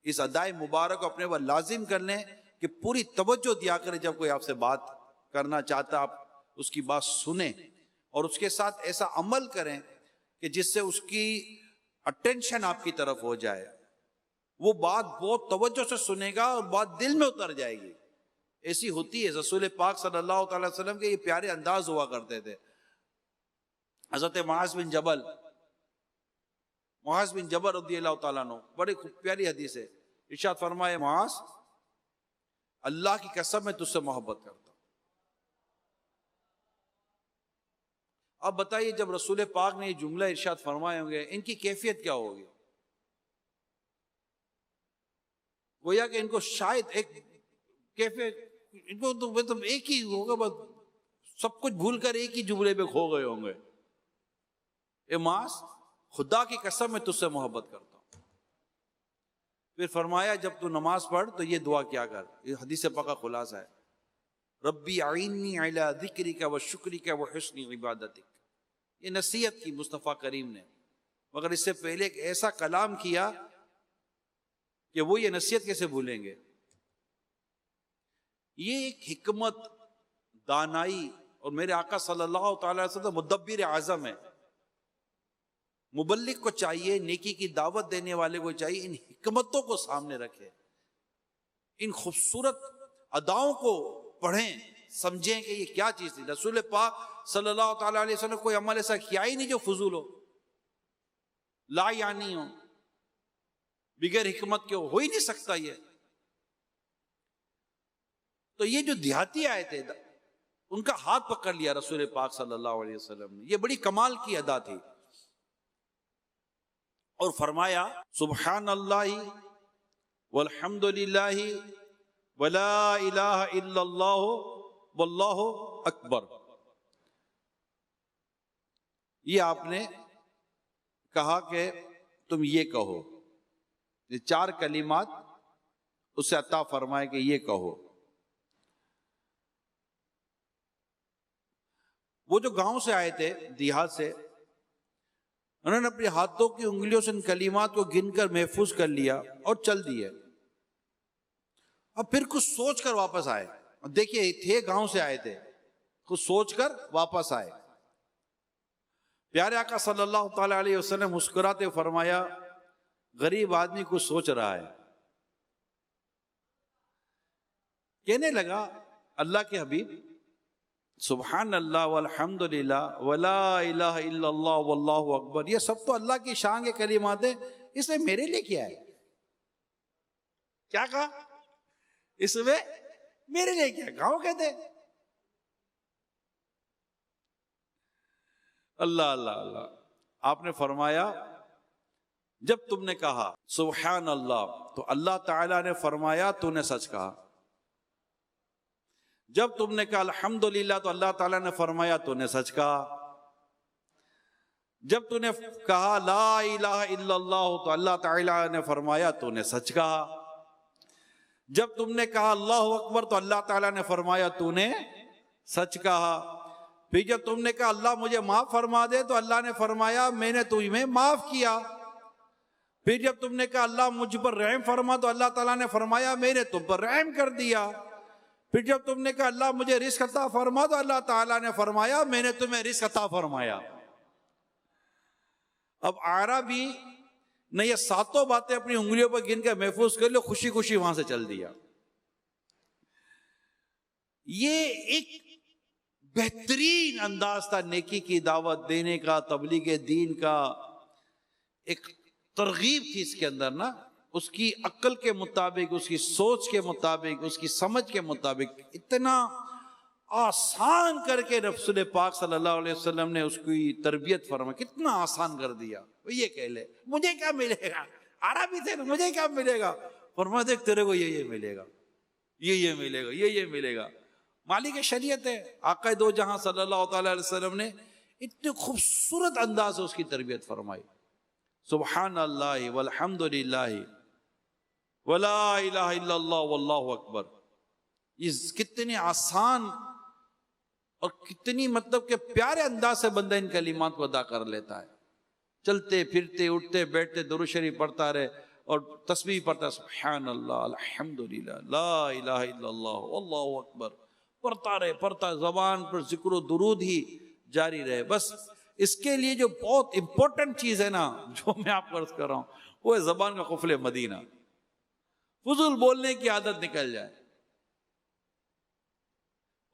اس ادائے مبارک کو اپنے اوپر لازم کر لیں کہ پوری توجہ دیا کریں. جب کوئی آپ سے بات کرنا چاہتا آپ اس کی بات سنیں اور اس کے ساتھ ایسا عمل کریں کہ جس سے اس کی اٹینشن آپ کی طرف ہو جائے. وہ بات بہت توجہ سے سنے گا اور بات دل میں اتر جائے گی. ایسی ہوتی ہے. رسول پاک صلی اللہ تعالی وسلم کے یہ پیارے انداز ہوا کرتے تھے. حضرت معاذ بن جبل رضی اللہ تعالیٰ عنہ، بڑی پیاری حدیث ہے. ارشاد فرمائے، معاذ، اللہ کی قسم میں تجھ سے محبت کرتا ہوں. اب بتائیے جب رسول پاک نے یہ جملہ ارشاد فرمائے ہوں گے، ان کی کیفیت کیا ہوگی؟ گویا کہ ان کو شاید ایک کیفیت، ان کو تو ایک ہی ہوگا، بس سب کچھ بھول کر ایک ہی جملے پہ کھو گئے ہوں گے. اے معاذ، خدا کی قسم میں تجھ سے محبت کرتا ہوں. پھر فرمایا جب تو نماز پڑھ تو یہ دعا کیا کر. یہ حدیث پاک کا خلاصہ ہے، ربی اعیننی علی ذکرک و شکرک و حسن عبادتک. یہ نصیحت کی مصطفیٰ کریم نے، مگر اس سے پہلے ایک ایسا کلام کیا کہ وہ یہ نصیحت کیسے بھولیں گے. یہ ایک حکمت، دانائی، اور میرے آقا صلی اللہ تعالی وسلم مدبر اعظم ہے. مبلغ کو چاہیے، نیکی کی دعوت دینے والے کو چاہیے ان حکمتوں کو سامنے رکھے، ان خوبصورت اداؤں کو پڑھیں، سمجھیں کہ یہ کیا چیز تھی. رسول پاک صلی اللہ تعالی علیہ وسلم کوئی عمل ایسا کیا ہی نہیں جو فضول ہو، لا یعنی ہو، بغیر حکمت کے ہو ہی نہیں سکتا. یہ تو یہ جو دیہاتی آئے تھے ان کا ہاتھ پکڑ لیا رسول پاک صلی اللہ علیہ وسلم نے. یہ بڑی کمال کی ادا تھی. اور فرمایا سبحان اللہ والحمد للہ ولا الہ الا اللہ واللہ اکبر. یہ آپ نے کہا کہ تم یہ کہو. یہ 4 کلمات اسے عطا فرمائے کہ یہ کہو. وہ جو گاؤں سے آئے تھے، دیہات سے، انہوں نے اپنے ہاتھوں کی انگلیوں سے ان کلمات کو گن کر محفوظ کر لیا اور چل دیے. اب پھر کچھ سوچ کر واپس آئے. دیکھیے تھے گاؤں سے آئے تھے، کچھ سوچ کر واپس آئے. پیارے آقا صلی اللہ تعالی علیہ وسلم مسکراتے فرمایا غریب آدمی کچھ سوچ رہا ہے. کہنے لگا اللہ کے حبیب سبحان اللہ والحمد للہ ولا الہ الا اللہ واللہ اکبر، یہ سب تو اللہ کی شان کے کلمات ہیں، اس میں میرے لیے کیا ہے؟ کیا کہا؟ اس میں میرے لیے کیا؟ گاؤں کہتے اللہ اللہ اللہ. آپ نے فرمایا جب تم نے کہا سبحان اللہ تو اللہ تعالیٰ نے فرمایا تو نے سچ کہا. جب تم نے کہا الحمدللہ تو اللہ تعالیٰ نے فرمایا تو نے سچ کہا. جب تم نے کہا لا الہ الا اللہ تو اللہ تعالیٰ نے فرمایا تو نے سچ کہا. جب تم نے کہا اللہ اکبر تو اللہ تعالیٰ نے فرمایا تو نے سچ کہا. پھر جب تم نے کہا اللہ مجھے معاف فرما دے تو اللہ نے فرمایا میں نے تمہیں معاف کیا. پھر جب تم نے کہا اللہ مجھ پر رحم فرما تو اللہ تعالیٰ نے فرمایا میں نے تم پر رحم کر دیا. پھر جب تم نے کہا اللہ مجھے رزق عطا فرما تو اللہ تعالیٰ نے فرمایا میں نے تمہیں رزق عطا فرمایا. اب عربی نے یہ 7 باتیں اپنی انگلیوں پر گن کے محفوظ کر لو، خوشی خوشی وہاں سے چل دیا. یہ ایک بہترین انداز تھا نیکی کی دعوت دینے کا، تبلیغ دین کا. ایک ترغیب تھی اس کے اندر نا، اس کی عقل کے مطابق، اس کی سوچ کے مطابق، اس کی سمجھ کے مطابق اتنا آسان کر کے رسول پاک صلی اللہ علیہ وسلم نے اس کی تربیت فرمائی. کتنا آسان کر دیا. وہ یہ کہہ لے مجھے کیا ملے گا، عربی تھے نا، مجھے کیا ملے گا. فرمایا دیکھ تیرے کو یہ ملے گا، یہ ملے گا، یہ ملے گا. مالک شریعت ہے. آقا دو جہاں صلی اللہ تعالی علیہ وسلم نے اتنے خوبصورت انداز سے اس کی تربیت فرمائی. سبحان اللہ والحمد للہ ولا الہ الا اللہ واللہ اکبر. یہ کتنے آسان اور کتنی مطلب کہ پیارے انداز سے بندہ ان کلمات کو ادا کر لیتا ہے. چلتے پھرتے اٹھتے بیٹھتے درود شریف پڑھتا رہے اور تسبیح پڑھتا سبحان اللہ الحمدللہ لا الہ الا اللہ واللہ اکبر پڑھتا زبان پر ذکر و درود ہی جاری رہے. بس اس کے لیے جو بہت امپورٹنٹ چیز ہے نا، جو میں آپ کو عرض کر رہا ہوں، وہ ہے زبان کا قفل مدینہ. فضول بولنے کی عادت نکل جائے.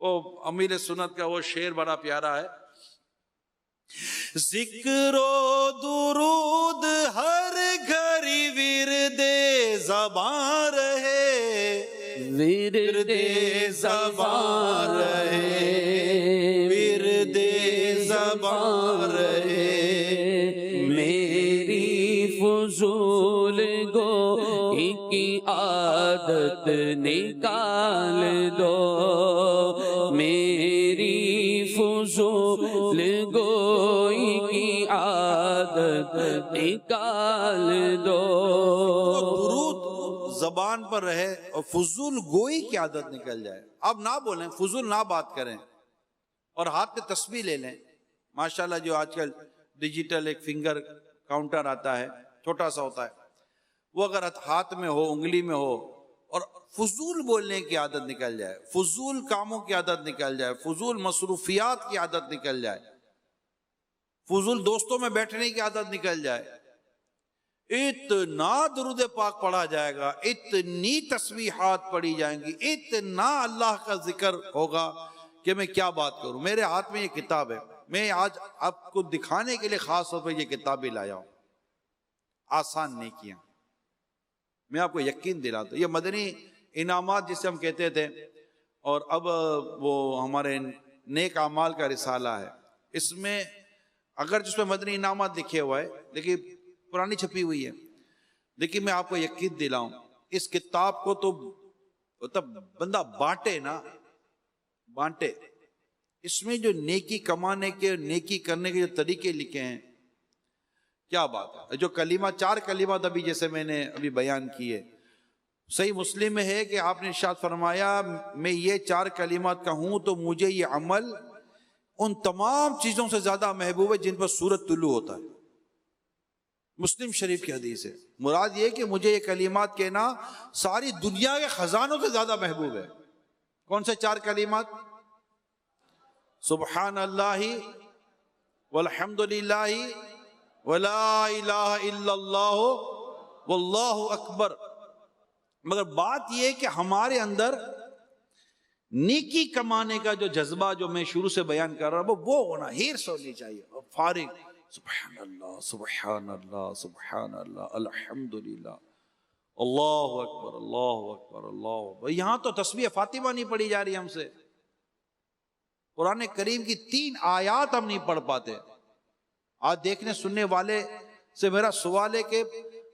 وہ امیر سنت کا وہ شعر بڑا پیارا ہے، ذکر و درود ہر گھڑی ورد زبان رہے، ورد زبان رہے، ورد زبان رہے. میری فضول گوئی کی عادت نکال دو، میری فضول گوئی کی عادت نکال دو. درود زبان پر رہے اور فضول گوئی کی عادت نکل جائے. اب نہ بولیں، فضول نہ بات کریں، اور ہاتھ میں تسبیح لے لیں. ماشاءاللہ جو آج کل ڈیجیٹل ایک فنگر کاؤنٹر آتا ہے، چھوٹا سا ہوتا ہے، وہ اگر ہاتھ میں ہو، انگلی میں ہو، اور فضول بولنے کی عادت نکل جائے، فضول کاموں کی عادت نکل جائے، فضول مصروفیات کی عادت نکل جائے، فضول دوستوں میں بیٹھنے کی عادت نکل جائے، اتنا درود پاک پڑھا جائے گا، اتنی تسبیحات پڑھی جائیں گی، اتنا اللہ کا ذکر ہوگا کہ میں کیا بات کروں. میرے ہاتھ میں یہ کتاب ہے، میں آج آپ کو دکھانے کے لیے خاص طور پر یہ کتابیں لایا ہوں. آسان نیکیاں میں آپ کو یقین دلاتا ہوں. یہ مدنی انعامات جسے ہم کہتے تھے، اور اب وہ ہمارے نیک اعمال کا رسالہ ہے. اس میں اگر جس میں مدنی انعامات لکھے ہوا ہے، لیکن پرانی چھپی ہوئی ہے، لیکن میں آپ کو یقین دلاؤں اس کتاب کو تو تب بندہ بانٹے نا، بانٹے. اس میں جو نیکی کمانے کے، نیکی کرنے کے جو طریقے لکھے ہیں، کیا بات ہے. جو کلمہ، 4 کلمات ابھی جیسے میں نے ابھی بیان کیے، صحیح مسلم میں ہے کہ آپ نے ارشاد فرمایا میں یہ 4 کلمات کہوں تو مجھے یہ عمل ان تمام چیزوں سے زیادہ محبوب ہے جن پر سورج طلوع ہوتا ہے. مسلم شریف کی حدیث ہے. مراد یہ کہ مجھے یہ کلمات کہنا ساری دنیا کے خزانوں سے زیادہ محبوب ہے. کون سے 4 کلمات؟ سبحان اللہ والحمد للہ ولا الہ الا اللہ واللہ اکبر. مگر بات یہ کہ ہمارے اندر نیکی کمانے کا جو جذبہ جو میں شروع سے بیان کر رہا ہوں وہ ہونا، ہرس ہونی چاہیے. فارغ سبحان اللہ سبحان اللہ سبحان اللہ الحمدللہ اللہ اکبر اللہ اکبر اللہ اکبر. یہاں تو تسبیح فاطمہ نہیں پڑھی جا رہی ہم سے. قرآن کریم کی 3 آیات ہم نہیں پڑھ پاتے. آج دیکھنے سننے والے سے میرا سوال ہے کہ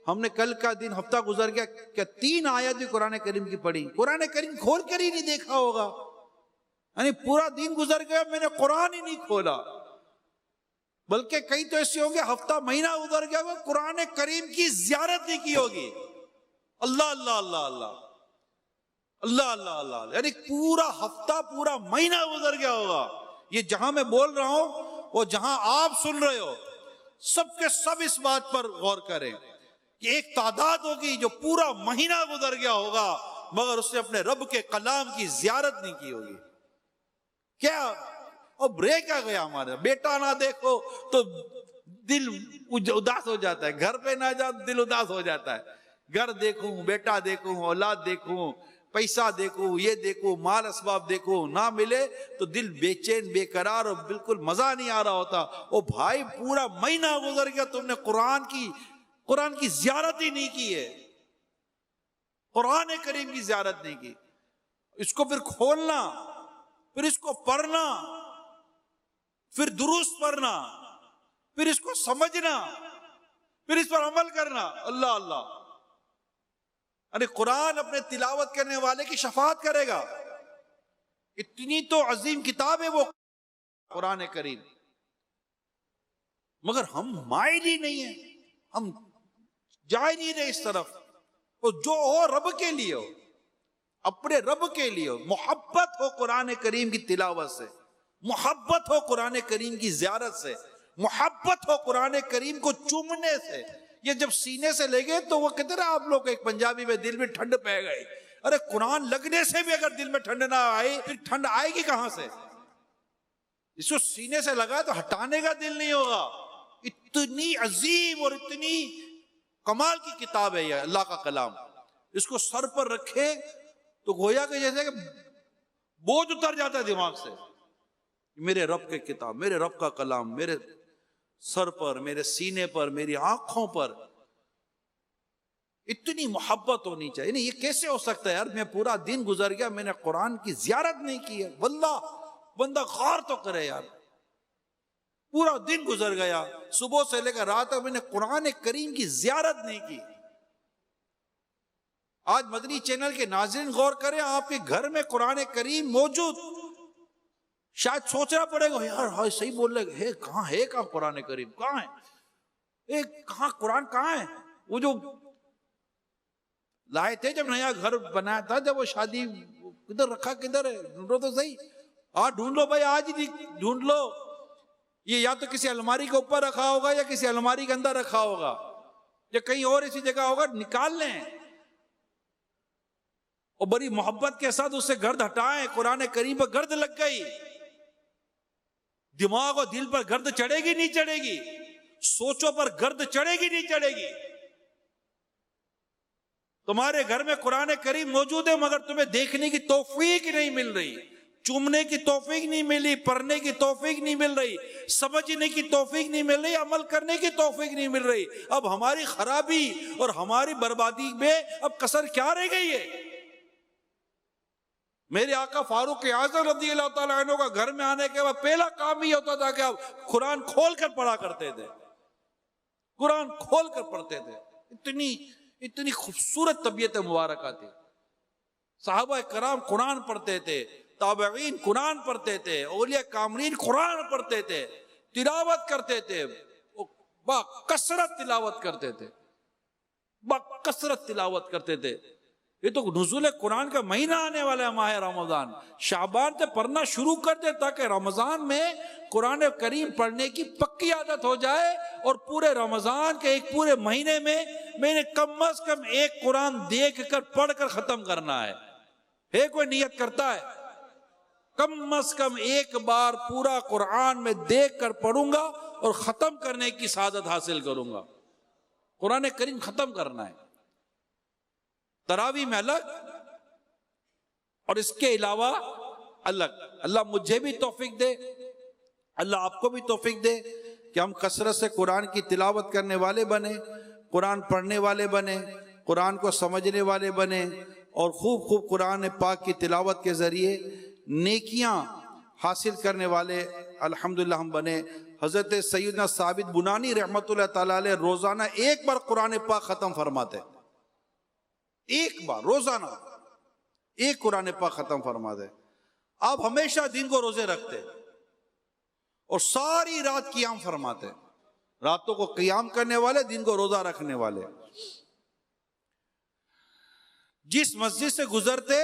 ہم نے کل کا دن ہفتہ گزر گیا، کیا 3 آیت بھی قرآن کریم کی پڑھی؟ قرآن کریم کھول کر ہی نہیں دیکھا ہوگا. یعنی پورا دن گزر گیا میں نے قرآن ہی نہیں کھولا. بلکہ کئی تو ایسے ہوں گے ہفتہ مہینہ گزر گیا وہ قرآن کریم کی زیارت نہیں کی ہوگی. اللہ اللہ اللہ اللہ اللہ اللہ اللہ، یعنی پورا ہفتہ پورا مہینہ گزر گیا ہوگا. یہ جہاں میں بول رہا ہوں وہ جہاں آپ سن رہے ہو، سب کے سب اس بات پر غور کریں کہ ایک تعداد ہوگی جو پورا مہینہ گزر گیا ہوگا مگر اس نے اپنے رب کے کلام کی زیارت نہیں کی ہوگی. کیا اور بریک آ گیا ہمارا. بیٹا نہ دیکھو تو دل اداس ہو جاتا ہے، گھر پہ نہ جاؤ دل اداس ہو جاتا ہے. گھر دیکھوں، بیٹا دیکھوں، اولاد دیکھوں، پیسہ دیکھوں، یہ دیکھوں، مال اسباب دیکھوں، نہ ملے تو دل بے چین بے قرار اور بالکل مزہ نہیں آ رہا ہوتا. او بھائی پورا مہینہ گزر گیا تم نے قرآن کی زیارت ہی نہیں کی ہے، قرآن کریم کی زیارت نہیں کی. اس کو پھر کھولنا، پھر اس کو پڑھنا، پھر درست پڑھنا، پھر اس کو سمجھنا، پھر اس پر عمل کرنا. اللہ اللہ. ارے قرآن اپنے تلاوت کرنے والے کی شفاعت کرے گا. اتنی تو عظیم کتاب ہے وہ قرآن کریم، مگر ہم مائل ہی نہیں ہیں، ہم جا ہی نہیں رہے اس طرف. وہ جو ہو رب کے لیے ہو، اپنے رب کے لیے ہو. محبت ہو قرآن کریم کی تلاوت سے، محبت ہو قرآن کریم کی زیارت سے، محبت ہو قرآن کریم کو چومنے سے. یہ جب سینے سے لے گئے تو وہ کہتے رہے آپ لوگ ایک پنجابی میں دل میں ٹھنڈ پہ گئے. ارے قرآن لگنے سے بھی اگر دل میں ٹھنڈ نہ آئے پھر ٹھنڈ آئے گی کہاں سے؟ اس کو سینے سے لگا تو ہٹانے کا دل نہیں ہوگا. اتنی عظیم اور اتنی کمال کی کتاب ہے یہ اللہ کا کلام. اس کو سر پر رکھے تو گویا کہ جیسے کہ بوجھ اتر جاتا ہے دماغ سے. میرے رب کی کتاب، میرے رب کا کلام میرے سر پر، میرے سینے پر، میری آنکھوں پر. اتنی محبت ہونی چاہیے. نہیں یہ کیسے ہو سکتا ہے یار، میں پورا دن گزر گیا میں نے قرآن کی زیارت نہیں کی ہے. واللہ بندہ غور تو کرے یار. پورا دن گزر گیا، صبح سے لے کر رات تک میں نے قرآن کریم کی زیارت نہیں کی. آج مدنی چینل کے ناظرین غور کریں، آپ کے گھر میں قرآن کریم موجود. شاید سوچنا پڑے گا یار ہاں صحیح بول رہے ہے، کہاں ہے، کہاں قرآن کریم کہاں ہے، کہاں قرآن کہاں ہے؟ وہ جو لائے تھے جب نیا گھر بنایا تھا، جب وہ شادی کدھر رکھا، کدھر ہے؟ ڈھونڈو تو صحیح. ڈھونڈ لو بھائی، آج ہی ڈھونڈ لو. یہ یا تو کسی الماری کے اوپر رکھا ہوگا یا کسی الماری کے اندر رکھا ہوگا یا کہیں اور ایسی جگہ ہوگا. نکال لیں اور بڑی محبت کے ساتھ اس سے گرد ہٹائیں. قرآن کریم پر گرد لگ گئی، دماغ اور دل پر گرد چڑھے گی نہیں چڑھے گی، سوچوں پر گرد چڑھے گی نہیں چڑھے گی. تمہارے گھر میں قرآن کریم موجود ہے مگر تمہیں دیکھنے کی توفیق نہیں مل رہی، چومنے کی توفیق نہیں ملی، پڑھنے کی توفیق نہیں مل رہی، سمجھنے کی توفیق نہیں مل رہی، عمل کرنے کی توفیق نہیں مل رہی. اب ہماری خرابی اور ہماری بربادی میں اب کسر کیا رہ گئی ہے؟ میرے آقا فاروق اعظم رضی اللہ تعالیٰ عنہ کا گھر میں آنے کے بعد پہلا کام ہی ہوتا تھا کہ آپ قرآن کھول کر پڑھا کرتے تھے، قرآن کھول کر پڑھتے تھے. اتنی خوبصورت طبیعت مبارکہ تھی. صحابہ کرام قرآن پڑھتے تھے، تابعین قرآن پڑھتے تھے، اولیاء کاملین قرآن پڑھتے تھے، تلاوت کرتے تھے، با کثرت تلاوت کرتے تھے، با کثرت تلاوت کرتے تھے۔ یہ تو نزول قرآن کا مہینہ آنے والا ہے، ماہ رمضان، شعبان سے پڑھنا شروع کر دے تاکہ رمضان میں قرآن کریم پڑھنے کی پکی عادت ہو جائے، اور پورے رمضان کے ایک پورے مہینے میں میں نے کم از کم ایک قرآن دیکھ کر پڑھ کر ختم کرنا ہے کوئی نیت کرتا ہے؟ کم از کم ایک بار پورا قرآن میں دیکھ کر پڑھوں گا اور ختم کرنے کی سعادت حاصل کروں گا۔ قرآن کریم ختم کرنا ہے، تراویح میں الگ اور اس کے علاوہ الگ۔ اللہ مجھے بھی توفیق دے، اللہ آپ کو بھی توفیق دے کہ ہم کثرت سے قرآن کی تلاوت کرنے والے بنے، قرآن پڑھنے والے بنے، قرآن کو سمجھنے والے بنے، اور خوب خوب قرآن پاک کی تلاوت کے ذریعے نیکیاں حاصل کرنے والے الحمدللہ ہم بنے۔ حضرت سیدنا ثابت بنانی رحمت اللہ تعالیٰ علیہ روزانہ ایک بار قرآن پاک ختم فرماتے، ایک بار روزانہ ایک قرآن پاک ختم فرماتے۔ آپ ہمیشہ دن کو روزے رکھتے اور ساری رات قیام فرماتے، راتوں کو قیام کرنے والے، دن کو روزہ رکھنے والے۔ جس مسجد سے گزرتے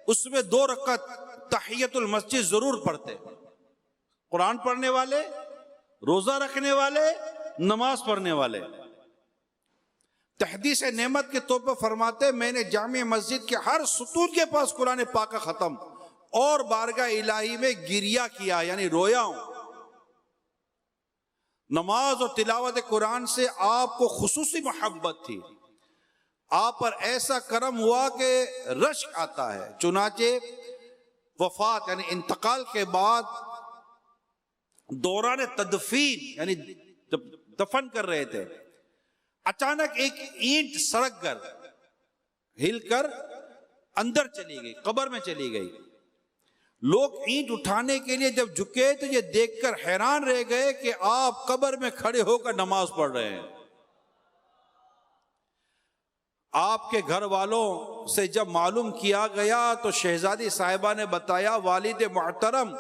اس میں 2 رکعت تحیت المسجد ضرور پڑھتے۔ قرآن پڑھنے والے، روزہ رکھنے والے، نماز پڑھنے والے۔ تحدیث نعمت کے طور پر فرماتے، میں نے جامع مسجد کے ہر ستون کے پاس قرآن پاک کا ختم اور بارگاہ الہی میں گریہ کیا، یعنی رویا ہوں۔ نماز اور تلاوت قرآن سے آپ کو خصوصی محبت تھی، آپ پر ایسا کرم ہوا کہ رشک آتا ہے۔ چنانچہ وفات یعنی انتقال کے بعد دوران تدفین یعنی دفن کر رہے تھے، اچانک ایک اینٹ سڑک کر ہل کر اندر چلی گئی، قبر میں چلی گئی۔ لوگ اینٹ اٹھانے کے لیے جب جھکے تو یہ دیکھ کر حیران رہ گئے کہ آپ قبر میں کھڑے ہو کر نماز پڑھ رہے ہیں۔ آپ کے گھر والوں سے جب معلوم کیا گیا تو شہزادی صاحبہ نے بتایا، والد محترم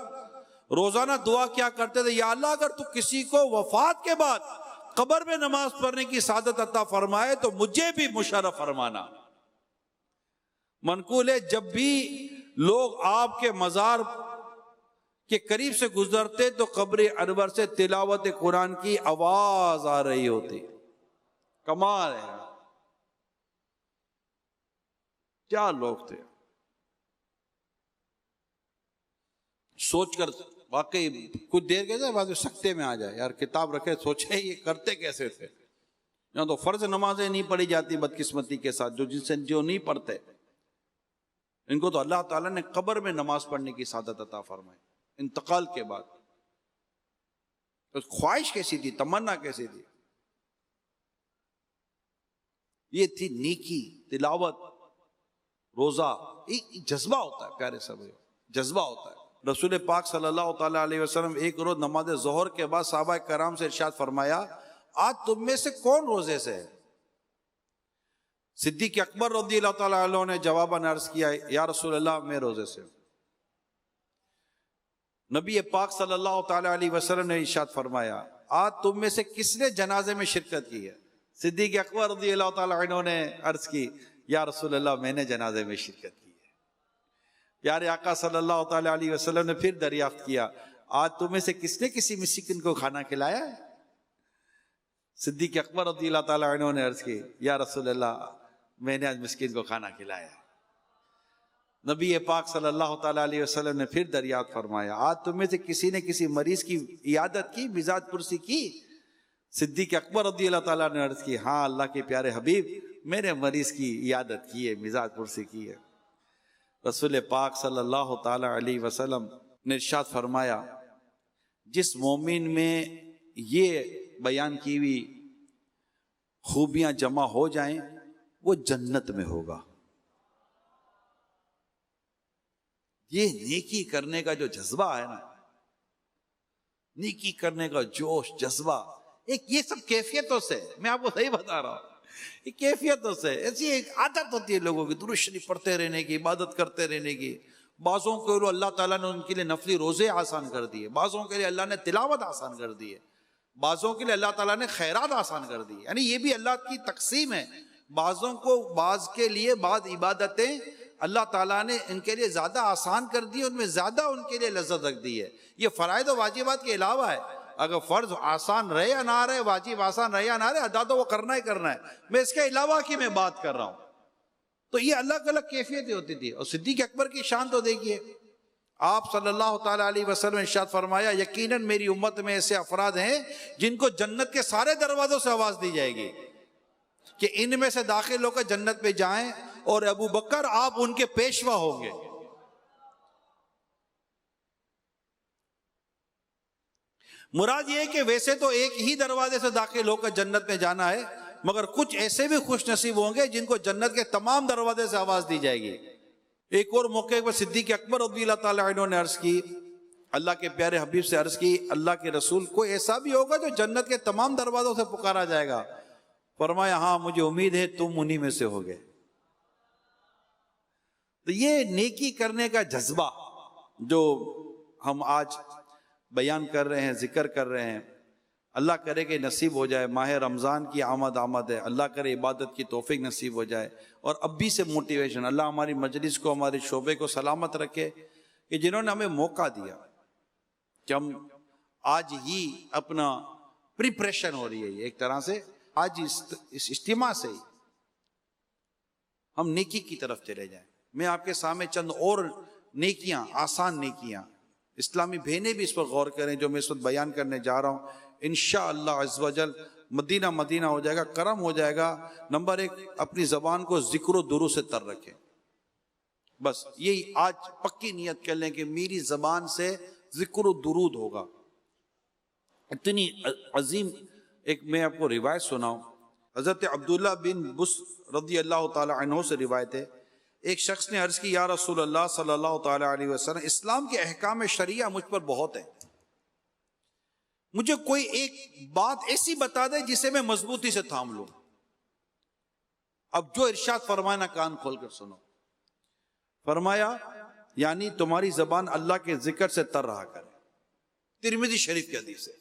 روزانہ دعا کیا کرتے تھے، یا اللہ اگر تو کسی کو وفات کے بعد قبر میں نماز پڑھنے کی سعادت عطا فرمائے تو مجھے بھی مشرف فرمانا۔ منقول ہے جب بھی لوگ آپ کے مزار کے قریب سے گزرتے تو قبر انور سے تلاوت قرآن کی آواز آ رہی ہوتی۔ کمال ہے، کیا لوگ تھے! سوچ کر واقعی کچھ دیر کے بعد سکتے میں آ جائے، یار کتاب رکھے سوچے یہ کرتے کیسے تھے۔ یہاں تو فرض نمازیں نہیں پڑھی جاتی بدقسمتی کے ساتھ، جو نہیں پڑھتے ان کو تو اللہ تعالیٰ نے قبر میں نماز پڑھنے کی سعادت عطا فرمائی انتقال کے بعد۔ تو خواہش کیسی تھی، تمنا کیسی تھی! یہ تھی نیکی، تلاوت، روزہ، ایک جذبہ ہوتا ہے پیارے سب، جذبہ ہوتا ہے۔ رسول پاک صلی اللہ تعالیٰ علیہ وسلم ایک روز نماز ظہر کے بعد صحابہ کرام سے ارشاد فرمایا، آج تم میں سے کون روزے سے ہے؟ صدیق اکبر رضی اللہ تعالیٰ عنہ نے جواباً عرض کیا، یا رسول اللہ میں روزے سے ہوں۔ نبی پاک صلی اللہ تعالیٰ علیہ وسلم نے ارشاد فرمایا، آج تم میں سے کس نے جنازے میں شرکت کی ہے؟ صدیق اکبر رضی اللہ تعالیٰ عنہ نے عرض کی، یا رسول اللہ میں نے جنازے میں شرکت کی ہے۔ پیارے آقا صلی اللہ تعالیٰ علیہ وسلم نے پھر دریافت کیا، آج تم میں سے کس نے کسی مسکین کو کھانا کھلایا ہے؟ صدیق اکبر رضی اللہ تعالیٰ عنہ نے عرض کی، یا رسول اللہ میں نے آج مسکین کو کھانا کھلایا۔ نبی پاک صلی اللہ تعالیٰ علیہ وسلم نے پھر دریافت فرمایا، آج تم میں سے کسی نے کسی مریض کی عیادت کی، مزاج پرسی کی؟ صدیق اکبر رضی اللہ تعالیٰ نے عرض کی، ہاں اللہ کے پیارے حبیب میں نے مریض کی عیادت کی ہے، مزاج پرسی کی ہے۔ رسول پاک صلی اللہ تعالیٰ علیہ وسلم نے ارشاد فرمایا، جس مومن میں یہ بیان کی ہوئی خوبیاں جمع ہو جائیں وہ جنت میں ہوگا۔ یہ نیکی کرنے کا جو جذبہ ہے نا، نیکی کرنے کا جوش، جذبہ، ایک یہ سب کیفیتوں سے، میں آپ کو صحیح بتا رہا ہوں، یہ کیفیتوں سے ایسی ایک عادت ہوتی ہے لوگوں کی درود شریف پڑھتے رہنے کی، عبادت کرتے رہنے کی. بعضوں کو اللہ تعالیٰ نے ان کے لیے نفلی روزے آسان کر دیے، بعضوں کے لیے اللہ نے تلاوت آسان کر دی ہے، بعضوں کے لیے اللہ تعالیٰ نے خیرات آسان کر دی. یعنی یہ بھی اللہ کی تقسیم ہے. بعضوں کو بعض کے لیے بعض عبادتیں اللہ تعالیٰ نے ان کے لیے زیادہ آسان کر دی، ان میں زیادہ ان کے لیے لذت رکھ دی ہے. یہ فرائض و واجبات کے علاوہ ہے. اگر فرض آسان رہے یا نہ رہے، واجب آسان رہے یا نہ رہے، ادا تو وہ کرنا ہی کرنا ہے. میں اس کے علاوہ کی میں بات کر رہا ہوں. تو یہ الگ الگ کیفیتیں ہوتی تھی. اور صدیق اکبر کی شان تو دیکھیے، آپ صلی اللہ تعالیٰ علیہ وسلم نے ارشاد فرمایا یقیناً میری امت میں ایسے افراد ہیں جن کو جنت کے سارے دروازوں سے آواز دی جائے گی کہ ان میں سے داخل ہو کر جنت پہ جائیں، اور ابو بکر آپ ان کے پیشوا ہوں گے. مراد یہ ہے کہ ویسے تو ایک ہی دروازے سے داخل ہو کر جنت میں جانا ہے، مگر کچھ ایسے بھی خوش نصیب ہوں گے جن کو جنت کے تمام دروازے سے آواز دی جائے گی. ایک اور موقع پر صدیق اکبر رضی اللہ تعالیٰ عنہ نے عرض کی، اللہ کے پیارے حبیب سے عرض کی، اللہ کے رسول کوئی ایسا بھی ہوگا جو جنت کے تمام دروازوں سے پکارا جائے گا؟ فرمایا ہاں مجھے امید ہے تم انہی میں سے ہوگے. تو یہ نیکی کرنے کا جذبہ جو ہم آج بیان کر رہے ہیں، ذکر کر رہے ہیں، اللہ کرے کہ نصیب ہو جائے. ماہ رمضان کی آمد ہے، اللہ کرے عبادت کی توفیق نصیب ہو جائے. اور ابھی سے موٹیویشن، اللہ ہماری مجلس کو، ہمارے شعبے کو سلامت رکھے کہ جنہوں نے ہمیں موقع دیا کہ ہم آج ہی اپنا پریپریشن ہو رہی ہے ایک طرح سے، آج اس اجتماع سے ہی ہم نیکی کی طرف چلے جائیں. میں آپ کے سامنے چند اور نیکیاں، آسان نیکیاں، اسلامی بہنیں بھی اس پر غور کریں جو میں اس وقت بیان کرنے جا رہا ہوں. انشاءاللہ عز و جل مدینہ مدینہ ہو جائے گا، کرم ہو جائے گا. نمبر ایک، اپنی زبان کو ذکر و درود سے تر رکھیں. بس یہی آج پکی نیت کر لیں کہ میری زبان سے ذکر و درود ہوگا. اتنی عظیم ایک میں آپ کو روایت سناؤں. حضرت عبداللہ بن بس رضی اللہ تعالی عنہ سے روایت ہے، ایک شخص نے عرض کی یا رسول اللہ صلی اللہ تعالی علیہ وسلم، اسلام کے احکام شریعہ مجھ پر بہت ہیں، مجھے کوئی ایک بات ایسی بتا دے جسے میں مضبوطی سے تھام لوں. اب جو ارشاد فرمانا کان کھول کر سنو. فرمایا یعنی تمہاری زبان اللہ کے ذکر سے تر رہا کرے. ترمذی شریف کی حدیث ہے.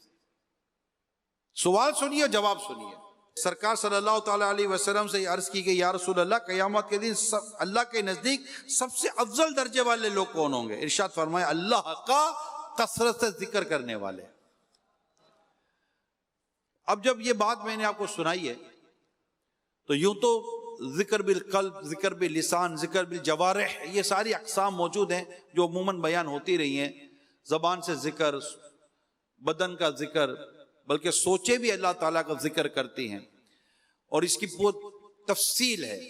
سوال سنیے، جواب سنیے. سرکار صلی اللہ تعالیٰ علیہ وسلم سے یہ عرض کی کہ یا رسول اللہ قیامت کے دن اللہ کے نزدیک سب سے افضل درجے والے لوگ کون ہوں گے؟ ارشاد فرمایا اللہ کا کثرت سے ذکر کرنے والے. اب جب یہ بات میں نے آپ کو سنائی ہے تو یوں تو ذکر بالقلب، ذکر باللسان، ذکر بالجوارح، یہ ساری اقسام موجود ہیں جو عموماً بیان ہوتی رہی ہیں. زبان سے ذکر، بدن کا ذکر، بلکہ سوچے بھی اللہ تعالیٰ کا ذکر کرتی ہیں، اور اس کی بہت تفصیل ہے.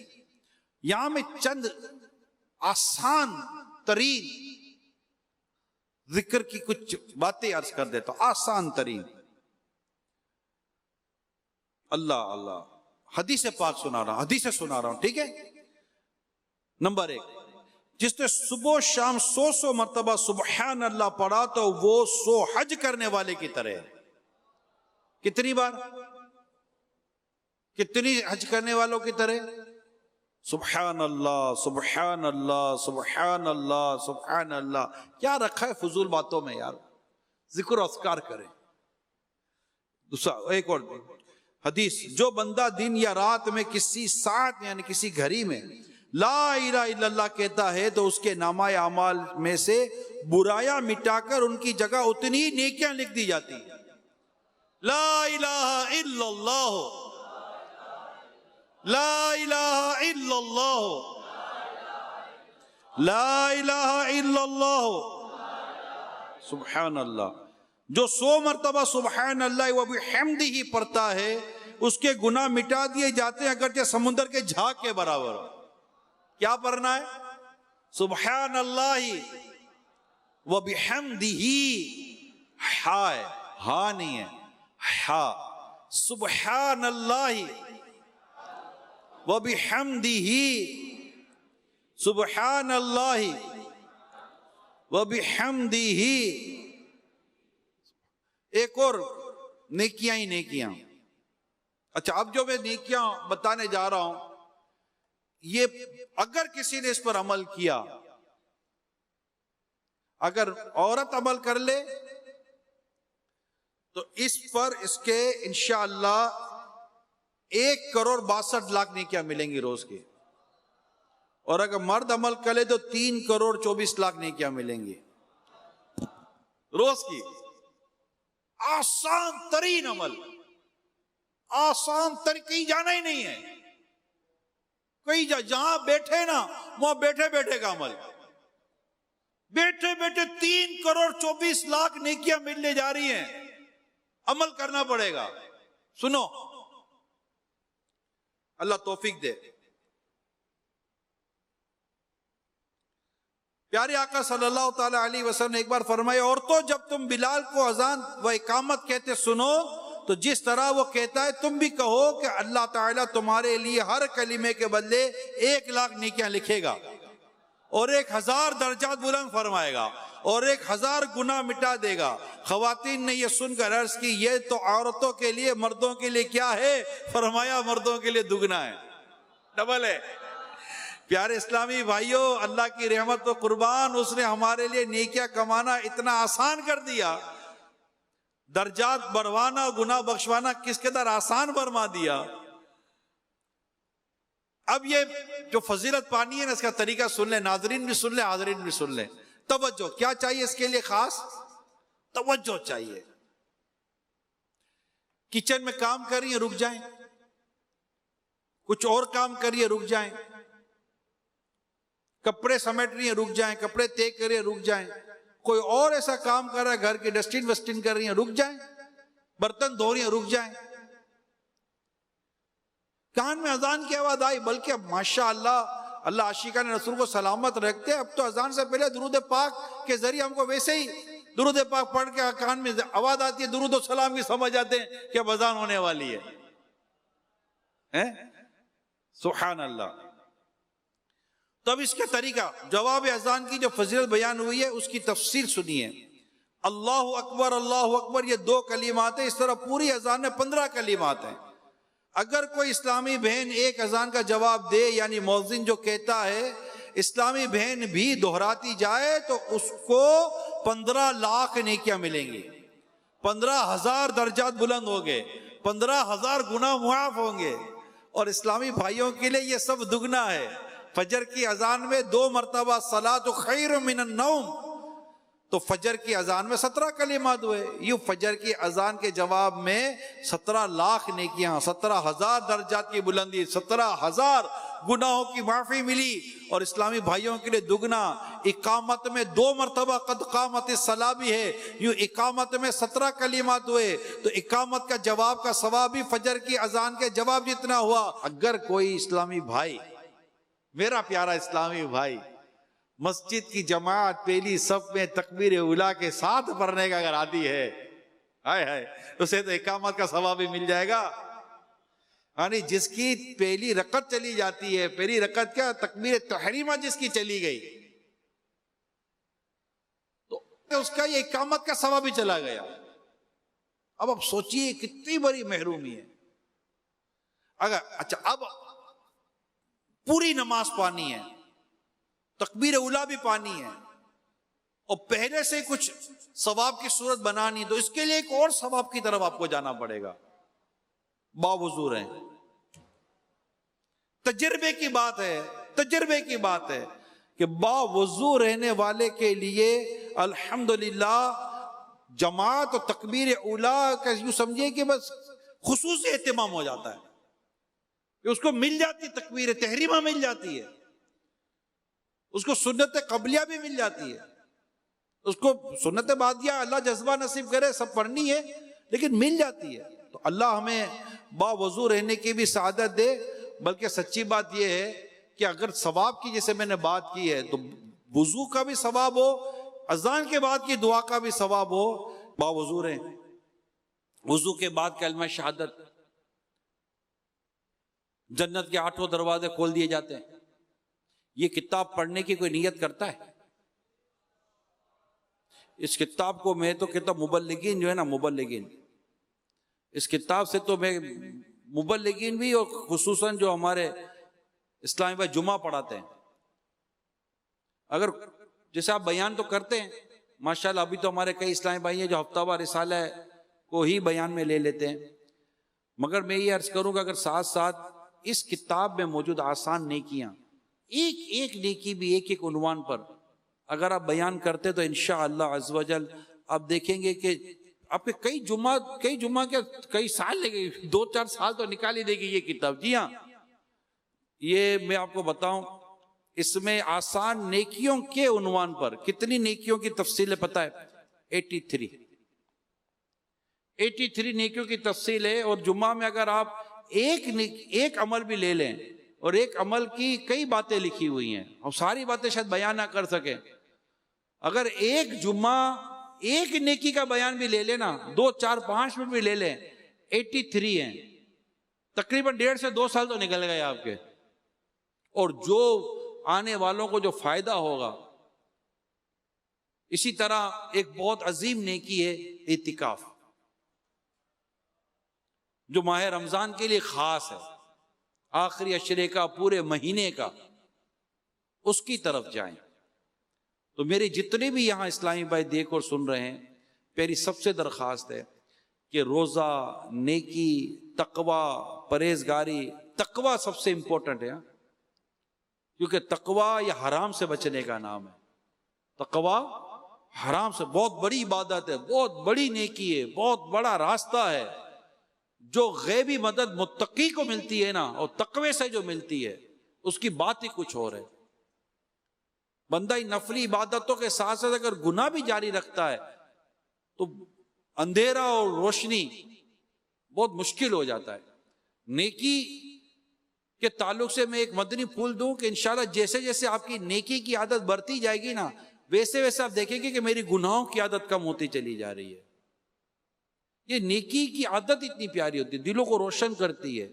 یہاں میں چند آسان ترین ذکر کی کچھ باتیں عرض کر دیتا ہوں. آسان ترین اللہ اللہ، حدیث پاک سنا رہا ہوں، حدیث سنا رہا ہوں، ٹھیک ہے. نمبر ایک، جس نے صبح و شام 100 مرتبہ سبحان اللہ پڑھا تو وہ 100 حج کرنے والے کی طرح ہے. کتنی بار؟ کتنی حج کرنے والوں کی طرح؟ سبحان اللہ سبحان اللہ سبحان اللہ سبحان اللہ. کیا رکھا ہے فضول باتوں میں یار، ذکر و اذکار کریں. دوسرا ایک اور حدیث، جو بندہ دن یا رات میں کسی ساعت یعنی کسی گھڑی میں لا الہ الا اللہ کہتا ہے تو اس کے نامہ اعمال میں سے برایاں مٹا کر ان کی جگہ اتنی ہی نیکیاں لکھ دی جاتی ہیں. لا الہ الا اللہ، لا الہ الا اللہ، لا الہ الا اللہ، سبحان اللہ. جو 100 مرتبہ سبحان اللہ و بحمدہ پڑھتا ہے اس کے گناہ مٹا دیے جاتے ہیں اگرچہ سمندر کے جھاگ کے برابر. کیا پڑھنا ہے؟ سبحان اللہ و بحمدہ، ہائے ہاں نہیں ہے، ہاں. سبحان اللہ و بحمدہ، سبحان اللہ و بحمدہ. ایک اور نیکیاں ہی نیکیاں. اچھا، اب جو میں نیکیاں بتانے جا رہا ہوں، یہ اگر کسی نے اس پر عمل کیا، اگر عورت عمل کر لے تو اس پر اس کے انشاءاللہ 1,62,00,000 نیکیاں ملیں گی روز کے، اور اگر مرد عمل کر لے تو 3,24,00,000 نیکیاں ملیں گی روز کی۔ آسان ترین عمل، آسان ترین، کہیں جانا ہی نہیں ہے، کہیں جہاں بیٹھے نا وہاں بیٹھے بیٹھے کا عمل، بیٹھے بیٹھے 3,24,00,000 نیکیاں ملنے جا رہی ہیں، عمل کرنا پڑے گا۔ سنو، اللہ توفیق دے۔ پیارے آقا صلی اللہ تعالی علیہ وسلم نے ایک بار فرمایا، عورتوں جب تم بلال کو اذان و اقامت کہتے سنو تو جس طرح وہ کہتا ہے تم بھی کہو کہ اللہ تعالیٰ تمہارے لیے ہر کلمے کے بدلے 1,00,000 نیکیاں لکھے گا اور 1,000 درجات بلند فرمائے گا اور 1,000 گناہ مٹا دے گا۔ خواتین نے یہ سن کر عرض کی، یہ تو عورتوں کے لیے، مردوں کے لیے کیا ہے؟ فرمایا مردوں کے لیے دگنا ہے، ڈبل ہے۔ پیارے اسلامی بھائیوں، اللہ کی رحمت و قربان، اس نے ہمارے لیے نیکیاں کمانا اتنا آسان کر دیا، درجات بڑھوانا، گناہ بخشوانا کس قدر آسان فرما دیا۔ اب یہ جو فضیلت پانی ہے نا، اس کا طریقہ سن لیں، ناظرین بھی سن لیں، حاضرین بھی سن لیں۔ توجہ کیا چاہیے اس کے لیے؟ خاص توجہ چاہیے۔ کچن میں کام کر رہی ہیں، رک جائیں، کچھ اور کام کریے، رک جائیں، کپڑے سمیٹ رہی ہیں، رک جائیں، کپڑے طے کر رہی ہیں، رک جائیں، کوئی اور ایسا کام کر رہا ہے، گھر کی ڈسٹنگ وسٹنگ کر رہی ہیں، رک جائیں، برتن دھو رہی ہیں، رک جائیں۔ کان میں اذان کی آواز آئی، بلکہ اب ماشاءاللہ اللہ عاشقان رسول کو سلامت رکھتے، اب تو اذان سے پہلے درود پاک کے ذریعے ہم کو ویسے ہی درود پاک پڑھ کے کان میں آواز آتی ہے، درود و سلام کی سمجھ آتے ہیں کہ اب اذان ہونے والی ہے۔ سبحان اللہ۔ تو اب اس کا طریقہ، جواب اذان کی جو فضیلت بیان ہوئی ہے اس کی تفصیل سنیے۔ اللہ اکبر، اللہ اکبر، یہ 2 کلمات ہیں، اس طرح پوری اذان میں 15 کلمات ہیں۔ اگر کوئی اسلامی بہن ایک اذان کا جواب دے، یعنی مؤذن جو کہتا ہے، اسلامی بہن بھی دہراتی جائے تو اس کو 15,00,000 نیکیاں ملیں گی، 15,000 درجات بلند ہوں گے، 15,000 گناہ معاف ہوں گے۔ اور اسلامی بھائیوں کے لیے یہ سب دگنا ہے۔ فجر کی اذان میں 2 مرتبہ صلاۃ خیر من النوم، تو فجر کی اذان میں 17 کلمات ہوئے، یوں فجر کی اذان کے جواب میں 17,00,000 نیکیاں، 17,000 درجات کی بلندی، 17,000 گناہوں کی معافی ملی۔ اور اسلامی بھائیوں کے لیے دگنا، اقامت میں 2 مرتبہ قد قامت الصلاۃ بھی ہے، یوں اقامت میں 17 کلمات ہوئے، تو اقامت کا جواب کا ثواب بھی فجر کی اذان کے جواب جتنا ہوا۔ اگر کوئی اسلامی بھائی، میرا پیارا اسلامی بھائی، مسجد کی جماعت پہلی صف میں تکبیر اولیٰ کے ساتھ پڑھنے کا اگر عادی ہے، ہائے ہائے، اسے تو اقامت کا ثواب بھی مل جائے گا۔ یعنی جس کی پہلی رکعت چلی جاتی ہے، پہلی رکعت کیا، تکبیر تحریمہ جس کی چلی گئی، تو اس کا یہ اقامت کا ثواب بھی چلا گیا۔ اب آپ سوچئے کتنی بڑی محرومی ہے۔ اگر اچھا اب پوری نماز پانی ہے، تکبیر اولیٰ بھی پانی ہے، اور پہلے سے کچھ ثواب کی صورت بنانی، تو اس کے لیے ایک اور ثواب کی طرف آپ کو جانا پڑے گا۔ باوضو رہیں، تجربے کی بات ہے، تجربے کی بات ہے کہ باوضو رہنے والے کے لیے الحمدللہ جماعت اور تکبیر اولیٰ کا یوں سمجھے کہ بس خصوصی اہتمام ہو جاتا ہے، کہ اس کو مل جاتی، تکبیر تحریمہ مل جاتی ہے، اس کو سنت قبلیہ بھی مل جاتی ہے، اس کو سنت بعدیہ اللہ جذبہ نصیب کرے سب پڑھنی ہے، لیکن مل جاتی ہے۔ تو اللہ ہمیں باوضو رہنے کی بھی سعادت دے۔ بلکہ سچی بات یہ ہے کہ اگر ثواب کی جیسے میں نے بات کی ہے، تو وضو کا بھی ثواب ہو، اذان کے بعد کی دعا کا بھی ثواب ہو، باوضو رہیں۔ وضو کے بعد کلمہ شہادت، جنت کے 8 دروازے کھول دیے جاتے ہیں۔ یہ کتاب پڑھنے کی کوئی نیت کرتا ہے؟ اس کتاب کو میں تو کہتا ہوں، مبلغین جو ہے نا، مبلغین، اس کتاب سے تو میں مبلغین بھی اور خصوصاً جو ہمارے اسلامی بھائی جمعہ پڑھاتے ہیں، اگر جیسے آپ بیان تو کرتے ہیں ماشاءاللہ، ابھی تو ہمارے کئی اسلامی بھائی ہیں جو ہفتہ وار رسالہ کو ہی بیان میں لے لیتے ہیں، مگر میں یہ عرض کروں گا اگر ساتھ ساتھ اس کتاب میں موجود آسان نیکیاں، ایک ایک نیکی بھی ایک ایک عنوان پر اگر آپ بیان کرتے تو انشاءاللہ عز و جل آپ دیکھیں گے کہ آپ کے کئی جمعہ کے کئی سال لگے، 2-4 سال تو نکال ہی دے گی یہ کتاب۔ جی ہاں، یہ میں آپ کو بتاؤں، اس میں آسان نیکیوں کے عنوان پر کتنی نیکیوں کی تفصیل ہے پتہ ہے؟ 83 نیکیوں کی تفصیل ہے، اور جمعہ میں اگر آپ ایک عمل بھی لے لیں، اور ایک عمل کی کئی باتیں لکھی ہوئی ہیں، ہم ساری باتیں شاید بیان نہ کر سکیں، اگر ایک جمعہ ایک نیکی کا بیان بھی لے لینا، 2-4-5 منٹ بھی لے لیں، 83 ہیں، تقریباً 1.5 سے 2 سال تو نکل گئے آپ کے، اور جو آنے والوں کو جو فائدہ ہوگا۔ اسی طرح ایک بہت عظیم نیکی ہے اعتکاف، جو ماہ رمضان کے لیے خاص ہے، آخری عشرے کا، پورے مہینے کا، اس کی طرف جائیں۔ تو میرے جتنے بھی یہاں اسلامی بھائی دیکھ اور سن رہے ہیں، میری سب سے درخواست ہے کہ روزہ، نیکی، تقوی، پرہیزگاری، تقوی سب سے امپورٹنٹ ہے، کیونکہ تقوی یہ حرام سے بچنے کا نام ہے۔ تقوی حرام سے، بہت بڑی عبادت ہے، بہت بڑی نیکی ہے، بہت بڑا راستہ ہے، جو غیبی مدد متقی کو ملتی ہے نا، اور تقوی سے جو ملتی ہے اس کی بات ہی کچھ اور ہے۔ بندہ نفلی عبادتوں کے ساتھ ساتھ اگر گناہ بھی جاری رکھتا ہے تو اندھیرا اور روشنی بہت مشکل ہو جاتا ہے۔ نیکی کے تعلق سے میں ایک مدنی پھول دوں کہ انشاءاللہ جیسے جیسے آپ کی نیکی کی عادت بڑھتی جائے گی نا، ویسے ویسے آپ دیکھیں گے کہ میری گناہوں کی عادت کم ہوتی چلی جا رہی ہے۔ یہ نیکی کی عادت اتنی پیاری ہوتی ہے، دلوں کو روشن کرتی ہے،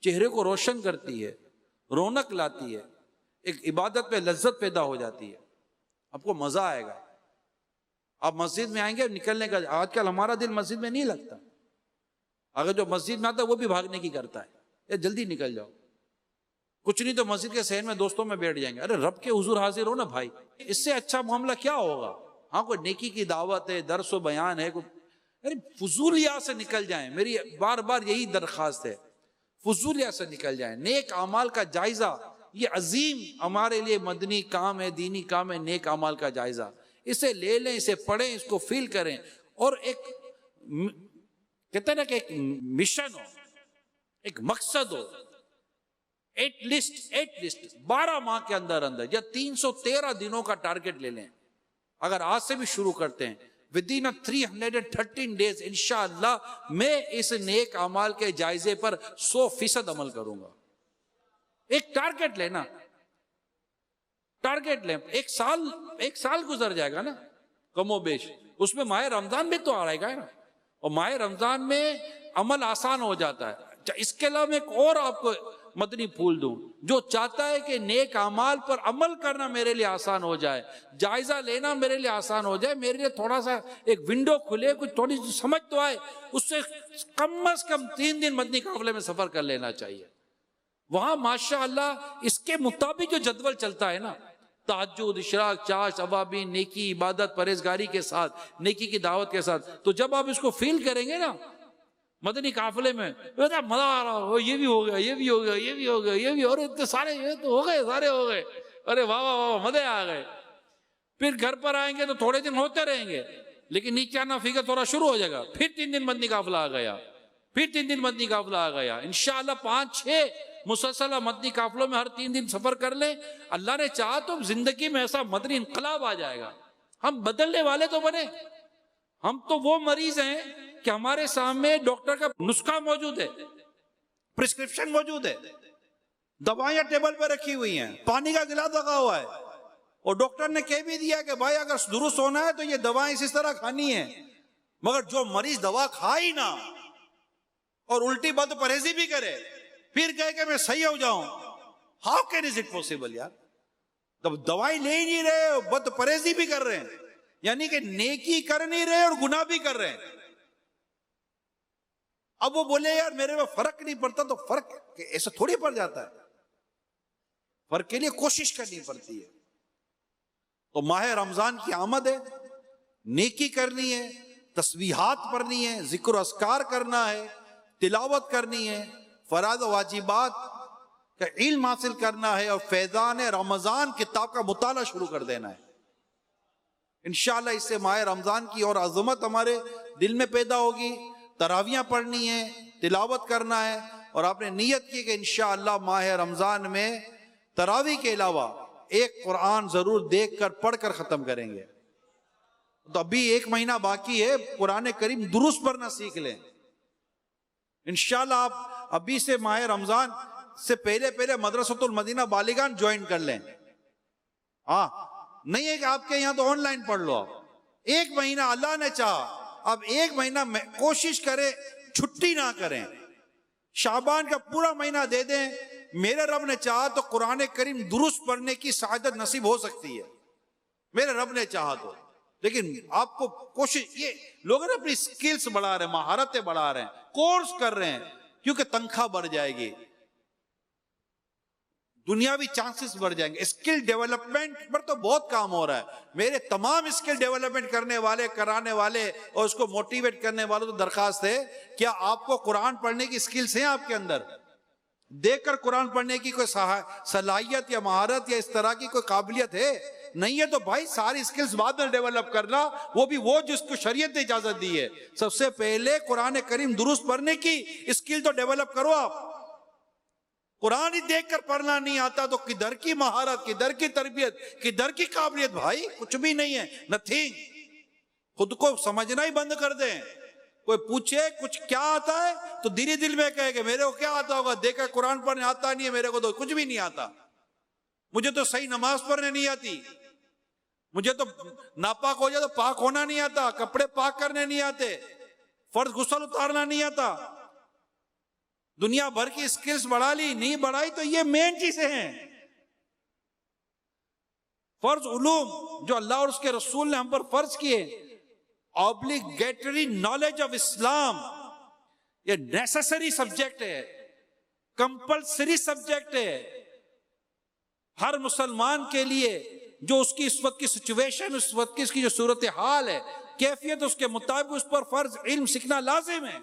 چہرے کو روشن کرتی ہے، رونق لاتی ہے، ایک عبادت میں لذت پیدا ہو جاتی ہے، آپ کو مزہ آئے گا۔ آپ مسجد میں آئیں گے نکلنے کا، آج کل ہمارا دل مسجد میں نہیں لگتا، اگر جو مسجد میں آتا ہے وہ بھی بھاگنے کی کرتا ہے، یا جلدی نکل جاؤ، کچھ نہیں تو مسجد کے صحن میں دوستوں میں بیٹھ جائیں گے۔ ارے رب کے حضور حاضر ہو نا بھائی، اس سے اچھا معاملہ کیا ہوگا؟ ہاں کوئی نیکی کی دعوت ہے، درس و بیان ہے، ارے فضولیات سے نکل جائیں، میری بار بار یہی درخواست ہے، فضولیات سے نکل جائیں۔ نیک اعمال کا جائزہ، یہ عظیم ہمارے لیے مدنی کام ہے، دینی کام ہے، نیک اعمال کا جائزہ، اسے لے لیں، اسے پڑھیں، اس کو فیل کریں، اور ایک کہتے ہیں نا کہ ایک مشن ہو، ایک مقصد ہو، ایٹ لیسٹ 12 ماہ کے اندر یا 313 دنوں کا ٹارگٹ لے لیں۔ اگر آج سے بھی شروع کرتے ہیں within 313 days انشاءاللہ میں اس نیک اعمال کے جائزے پر 100% عمل کروں گا۔ ایک ٹارگٹ لینا، ٹارگٹ لیں، ایک سال گزر جائے گا نا کم و بیش، اس میں ماہ رمضان بھی تو آ رہے گا نا، اور ماہ رمضان میں عمل آسان ہو جاتا ہے۔ اس کے علاوہ میں ایک اور آپ کو مدنی پھول دوں، جو چاہتا ہے کہ نیک اعمال پر عمل کرنا میرے لیے آسان ہو جائے، جائزہ لینا میرے لیے آسان ہو جائے، میرے لیے تھوڑا سا ایک ونڈو کھلے، کچھ تھوڑی سی سمجھ تو آئے، اس سے کم از کم 3 دن مدنی قافلے میں سفر کر لینا چاہیے۔ وہاں ماشاءاللہ اس کے مطابق جو جدول چلتا ہے نا، تہجد، اشراق، چاش، اوابین، نیکی، عبادت، پرہیزگاری کے ساتھ، نیکی کی دعوت کے ساتھ، تو جب آپ اس کو فیل کریں گے نا مدنی قافلے میں، مزہ آ رہا ہو، یہ بھی ہو گیا، یہ بھی ہو گیا، یہ بھی ہو گیا، یہ بھی، اور اتنے سارے یہ تو ہو گئے، سارے ہو گئے، ارے واہ واہ واہ، مزے آ گئے۔ پھر گھر پر آئیں گے تو تھوڑے دن ہوتے رہیں گے، لیکن نیچے آنا فکر تھوڑا شروع ہو جائے گا، پھر 3 دن مدنی قافلہ آ گیا، پھر 3 دن مدنی قافلہ آ گیا۔ انشاءاللہ 5-6 مسلسل مدنی قافلوں میں ہر 3 دن سفر کر لیں، اللہ نے چاہا تو زندگی میں ایسا مدنی انقلاب آ جائے گا۔ ہم بدلنے والے تو بنے، ہم تو وہ مریض ہیں کہ ہمارے سامنے ڈاکٹر کا نسخہ موجود ہے، پرسکرپشن موجود ہے، دوائیاں ٹیبل پہ رکھی ہوئی ہیں، پانی کا گلاس لگا ہوا ہے، اور ڈاکٹر نے کہہ بھی دیا کہ بھائی اگر درست ہونا ہے تو یہ دوائیں اس طرح کھانی ہے، مگر جو مریض دوا کھائی نہ اور الٹی بد پرہیزی بھی کرے، پھر کہے کہ میں صحیح ہو جاؤں، how can is it possible یار؟ تب دوائی لے ہی نہیں رہے، بد پرہیزی بھی کر رہے ہیں، یعنی کہ نیکی کر نہیں رہے اور گناہ بھی کر رہے ہیں۔ اب وہ بولے یار میرے میں فرق نہیں پڑتا، تو فرق ایسا تھوڑی پڑ جاتا ہے، فرق کے لیے کوشش کرنی پڑتی ہے۔ تو ماہ رمضان کی آمد ہے، نیکی کرنی ہے، تسبیحات پڑھنی ہے، ذکر و اذکار کرنا ہے، تلاوت کرنی ہے، فرائض و واجبات کا علم حاصل کرنا ہے، اور فیضان رمضان کتاب کا مطالعہ شروع کر دینا ہے۔ انشاءاللہ اس سے ماہ رمضان کی اور عظمت ہمارے دل میں پیدا ہوگی۔ تراویحاں پڑھنی ہے، تلاوت کرنا ہے، اور آپ نے نیت کی کہ انشاءاللہ ماہ رمضان میں تراویح کے علاوہ ایک قرآن ضرور دیکھ کر پڑھ کر ختم کریں گے۔ تو ابھی 1 مہینہ باقی ہے، قرآن کریم درست پڑھنا سیکھ لیں انشاءاللہ۔ آپ ابھی سے ماہ رمضان سے پہلے مدرسۃ المدینہ بالغان جوائن کر لیں۔ ہاں، نہیں ہے کہ آپ کے یہاں تو آن لائن پڑھ لو۔ آپ 1 مہینہ اللہ نے چاہا، اب 1 مہینہ کوشش کریں، چھٹی نہ کریں، شعبان کا پورا مہینہ دے دیں۔ میرے رب نے چاہا تو قرآن کریم درست پڑھنے کی سعادت نصیب ہو سکتی ہے، میرے رب نے چاہا تو۔ لیکن آپ کو کوشش، یہ لوگ نا اپنی سکلز بڑھا رہے ہیں، مہارتیں بڑھا رہے ہیں، کورس کر رہے ہیں، کیونکہ تنخواہ بڑھ جائے گی، دنیاوی چانسز بڑھ جائیں گے۔ اسکل ڈیولپمنٹ پر تو بہت کام ہو رہا ہے۔ میرے تمام اسکل ڈیولپمنٹ کرنے والے، کرانے والے اور اس کو موٹیویٹ کرنے والوں تو درخواست ہے، کیا آپ کو قرآن پڑھنے کی اسکلز ہیں آپ کے اندر؟ دیکھ کر قرآن پڑھنے کی کوئی صلاحیت یا مہارت یا اس طرح کی کوئی قابلیت ہے؟ نہیں ہے تو بھائی ساری اسکلز بعد میں ڈیولپ کرنا، وہ بھی وہ جس کو شریعت نے اجازت دی ہے۔ سب سے پہلے قرآن کریم درست پڑھنے کی اسکل تو ڈیولپ کرو آپ۔ قرآن ہی دیکھ کر پڑھنا نہیں آتا تو کدھر کی مہارت، کدھر کی تربیت، کدھر کی قابلیت؟ بھائی کچھ بھی نہیں ہے، نتھنگ۔ خود کو سمجھنا ہی بند کر دیں۔ کوئی پوچھے کچھ کیا آتا ہے تو دل ہی دل میں کہے کہ میرے کو کیا آتا ہوگا، دیکھا قرآن پڑھنے آتا نہیں ہے، میرے کو تو کچھ بھی نہیں آتا، مجھے تو صحیح نماز پڑھنے نہیں آتی، مجھے تو ناپاک ہو جائے تو پاک ہونا نہیں آتا، کپڑے پاک کرنے نہیں آتے، فرض غسل اتارنا نہیں آتا۔ دنیا بھر کی اسکلز بڑھا لی، نہیں بڑھائی تو یہ مین چیزیں ہیں۔ فرض علوم جو اللہ اور اس کے رسول نے ہم پر فرض کیے، obligatory knowledge of اسلام، یہ نیسیسری سبجیکٹ ہے، کمپلسری سبجیکٹ ہے ہر مسلمان کے لیے۔ جو اس کی اس وقت کی سچویشن، اس وقت کی اس کی جو صورتحال ہے، کیفیت، اس کے مطابق اس پر فرض علم سیکھنا لازم ہے۔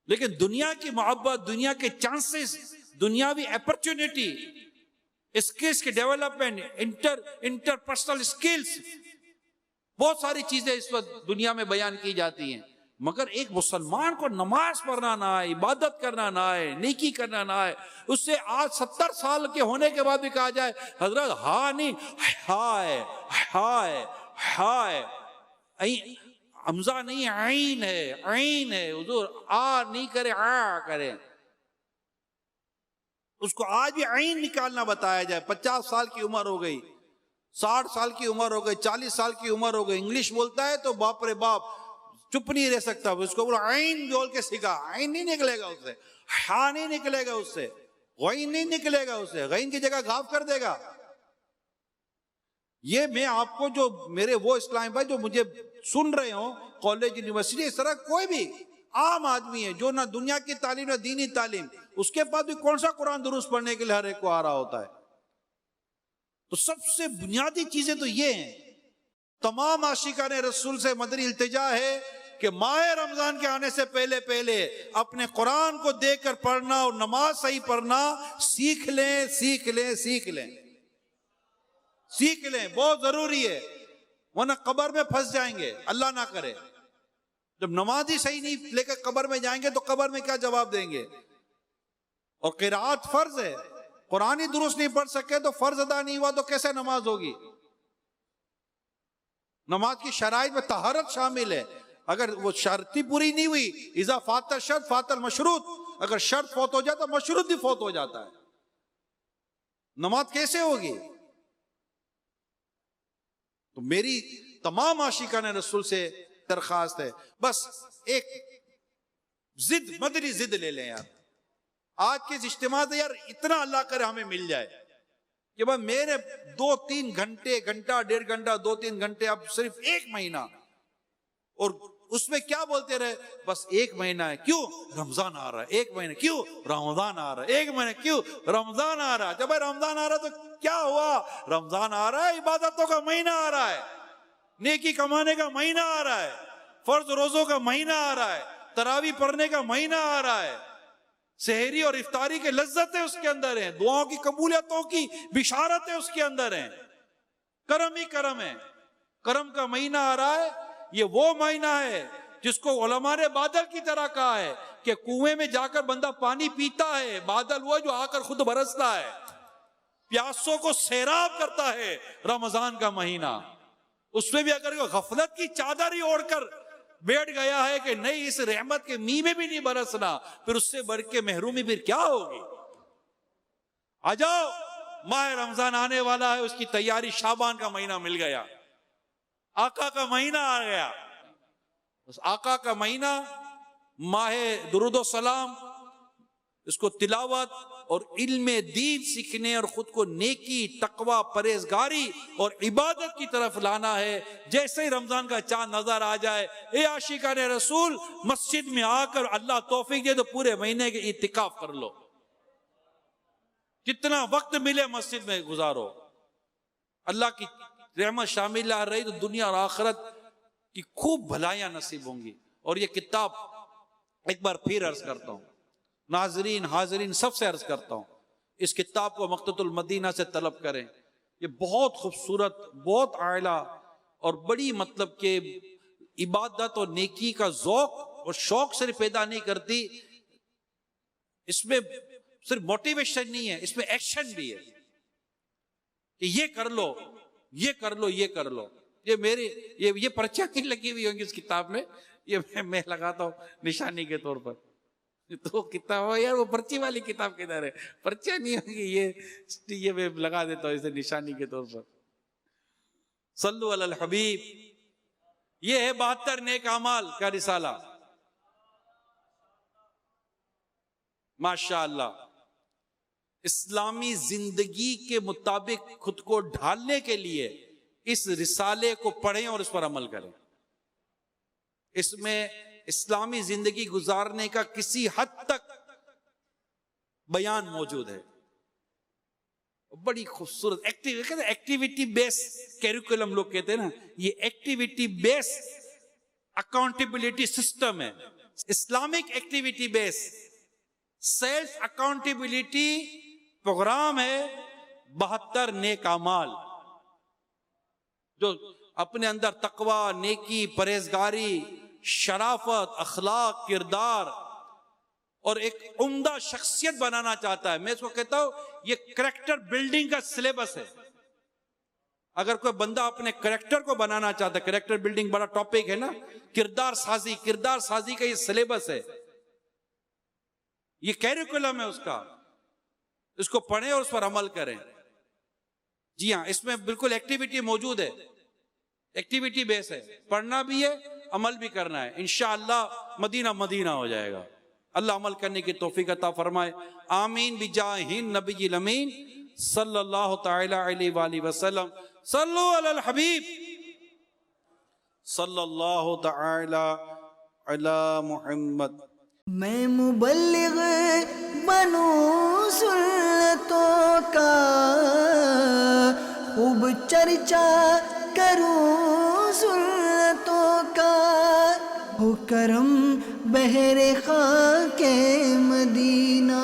لیکن دنیا کی محبت، دنیا کے چانسز، دنیاوی اپرچونٹی، اسکلز کی ڈیولپمنٹ، انٹرپرسنل اسکلز، بہت ساری چیزیں اس وقت دنیا میں بیان کی جاتی ہیں، مگر ایک مسلمان کو نماز پڑھنا نہ آئے، عبادت کرنا نہ آئے، نیکی کرنا نہ آئے، اس سے آج 70 سال کے ہونے کے بعد بھی کہا جائے حضرت ہاں نہیں، ہائے ہائے ہائے، حمزہ نہیں عین ہے، عین ہے حضور، آ نہیں کرے، آ کرے، اس کو آج بھی عین نکالنا بتایا جائے۔ 50 سال کی عمر ہو گئی، 60 سال کی عمر ہو گئی، 40 سال کی عمر ہو گئی، انگلش بولتا ہے تو باپ رے باپ چپ نہیں رہ سکتا، اس کو بولو عین بول کے سکھا، عین نہیں نکلے گا اس سے، ہاں نہیں نکلے گا اس سے، غین نہیں نکلے گا اس سے، غین کی جگہ غاف کر دے گا۔ یہ میں آپ کو جو میرے وہ اسلام بھائی جو مجھے سن رہے ہوں، کالج، یونیورسٹی، اس طرح کوئی بھی عام آدمی ہے جو نہ دنیا کی تعلیم نہ دینی تعلیم، اس کے بعد بھی کون سا قرآن درست پڑھنے کے لیے ہر ایک کو آ رہا ہوتا ہے؟ تو سب سے بنیادی چیزیں تو یہ ہیں۔ تمام عاشقان رسول سے مدنی التجا ہے کہ ماہ رمضان کے آنے سے پہلے اپنے قرآن کو دیکھ کر پڑھنا اور نماز صحیح پڑھنا سیکھ لیں، سیکھ لیں، سیکھ لیں، سیکھ لیں، بہت ضروری ہے، ورنہ قبر میں پھنس جائیں گے، اللہ نہ کرے۔ جب نماز ہی صحیح نہیں لے کر قبر میں جائیں گے تو قبر میں کیا جواب دیں گے؟ اور قرات فرض ہے، قرآن ہی درست نہیں پڑھ سکے تو فرض ادا نہیں ہوا تو کیسے نماز ہوگی؟ نماز کی شرائط میں طہارت شامل ہے، اگر وہ شرط ہی پوری نہیں ہوئی، اذا فات الشرط فات المشروط، اگر شرط فوت ہو جائے تو مشروط بھی فوت ہو جاتا ہے، نماز کیسے ہوگی؟ تو میری تمام عاشقان رسول سے درخواست ہے، بس ایک ضد، مدنی ضد لے لیں یار۔ آج کے اس اجتماع سے یار اتنا اللہ کرے ہمیں مل جائے کہ بس میرے 2-3 گھنٹے، گھنٹہ 1.5 گھنٹہ، 2-3 گھنٹے، اب صرف 1 مہینہ، اور اس میں کیا بولتے رہے؟ بس ایک مہینہ ہے، کیوں؟ رمضان آ رہا ہے، ایک مہینہ کیوں؟ رمضان آ رہا ہے، ایک مہینہ کیوں؟ رمضان آ رہا ہے۔ جب بھائی رمضان آ رہا ہے تو کیا ہوا؟ رمضان آ رہا ہے، عبادتوں کا مہینہ آ رہا ہے، نیکی کمانے کا مہینہ آ رہا ہے، فرض روزوں کا مہینہ آ رہا ہے، تراویح پڑھنے کا مہینہ آ رہا ہے، سحری اور افطاری کے لذتیں اس کے اندر ہیں، دعاؤں کی قبولیتوں کی بشارتیں اس کے اندر ہیں، کرم ہی کرم ہے، کرم کا مہینہ آ رہا ہے۔ یہ وہ مہینہ ہے جس کو علماء نے بادل کی طرح کہا ہے کہ کنویں میں جا کر بندہ پانی پیتا ہے، بادل وہ جو آ کر خود برستا ہے، پیاسوں کو سیراب کرتا ہے۔ رمضان کا مہینہ، اس میں بھی اگر غفلت کی چادر ہی اوڑھ کر بیٹھ گیا ہے کہ نہیں اس رحمت کے می میں بھی نہیں برسنا، پھر اس سے بڑھ کے محرومی پھر کیا ہوگی؟ آ جاؤ، ماہ رمضان آنے والا ہے، اس کی تیاری، شعبان کا مہینہ مل گیا، آقا کا مہینہ آ گیا۔ اس آقا کا مہینہ، ماہ درود و سلام، اس کو تلاوت اور علم دین سیکھنے اور خود کو نیکی، تقوی، پرہیزگاری اور عبادت کی طرف لانا ہے۔ جیسے ہی رمضان کا چاند نظر آ جائے، اے عاشقان رسول، مسجد میں آ کر اللہ توفیق دے تو پورے مہینے کے اعتکاف کر لو، جتنا وقت ملے مسجد میں گزارو۔ اللہ کی رحمت شامل آ رہی تو دنیا اور آخرت کی خوب بھلائیاں نصیب ہوں گی۔ اور یہ کتاب ایک بار پھر عرض کرتا ہوں، ناظرین حاضرین سب سے عرض کرتا ہوں، اس کتاب کو مکتبۃ المدینہ سے طلب کریں۔ یہ بہت خوبصورت، بہت اعلیٰ اور بڑی مطلب کہ عبادت اور نیکی کا ذوق اور شوق صرف پیدا نہیں کرتی، اس میں صرف موٹیویشن نہیں ہے، اس میں ایکشن بھی ہے کہ یہ کر لو، یہ کر لو، یہ کر لو۔ یہ میری یہ پرچیاں کن لگی ہوئی ہوں گی اس کتاب میں، یہ میں لگاتا ہوں نشانی کے طور پر۔ تو کتاب ہو یار، وہ پرچی والی کتاب کدھر ہے؟ پرچیاں نہیں ہوں گی، یہ میں لگا دیتا ہوں اسے نشانی کے طور پر۔ صلو علی الحبیب۔ یہ ہے 72 نیک اعمال کا رسالہ، ماشاءاللہ۔ اسلامی زندگی کے مطابق خود کو ڈھالنے کے لیے اس رسالے کو پڑھیں اور اس پر عمل کریں۔ اس میں اسلامی زندگی گزارنے کا کسی حد تک بیان موجود ہے۔ بڑی خوبصورت ایکٹیویٹی بیس کیریکولم لوگ کہتے ہیں نا، یہ ایکٹیویٹی بیس اکاؤنٹیبلٹی سسٹم ہے، اسلامک ایکٹیویٹی بیس سیلف اکاؤنٹیبلٹی پروگرام ہے۔ 72 نیک اعمال جو اپنے اندر تقوی، نیکی، پرہیزگاری، شرافت، اخلاق، کردار اور ایک عمدہ شخصیت بنانا چاہتا ہے۔ میں اس کو کہتا ہوں یہ کریکٹر بلڈنگ کا سلیبس ہے۔ اگر کوئی بندہ اپنے کریکٹر کو بنانا چاہتا ہے، کریکٹر بلڈنگ بڑا ٹاپک ہے نا، کردار سازی کا یہ سلیبس ہے، یہ کیریکولم ہے اس کا۔ اس کو پڑھیں اور اس پر عمل کریں۔ جی ہاں، اس میں بالکل ایکٹیویٹی موجود ہے، ایکٹیویٹی بیس ہے، پڑھنا بھی ہے، عمل بھی کرنا ہے۔ انشاءاللہ مدینہ مدینہ ہو جائے گا۔ اللہ عمل کرنے کی توفیق عطا فرمائے، آمین بجاہ النبی الامین صلی اللہ تعالی علیہ وآلہ وسلم۔ صلو علی الحبیب صلی اللہ تعالی علی محمد۔ میں مبلغ بنوں سنتوں کا، خوب چرچا کروں سنتوں کا، ہو کرم بہر خاک مدینہ۔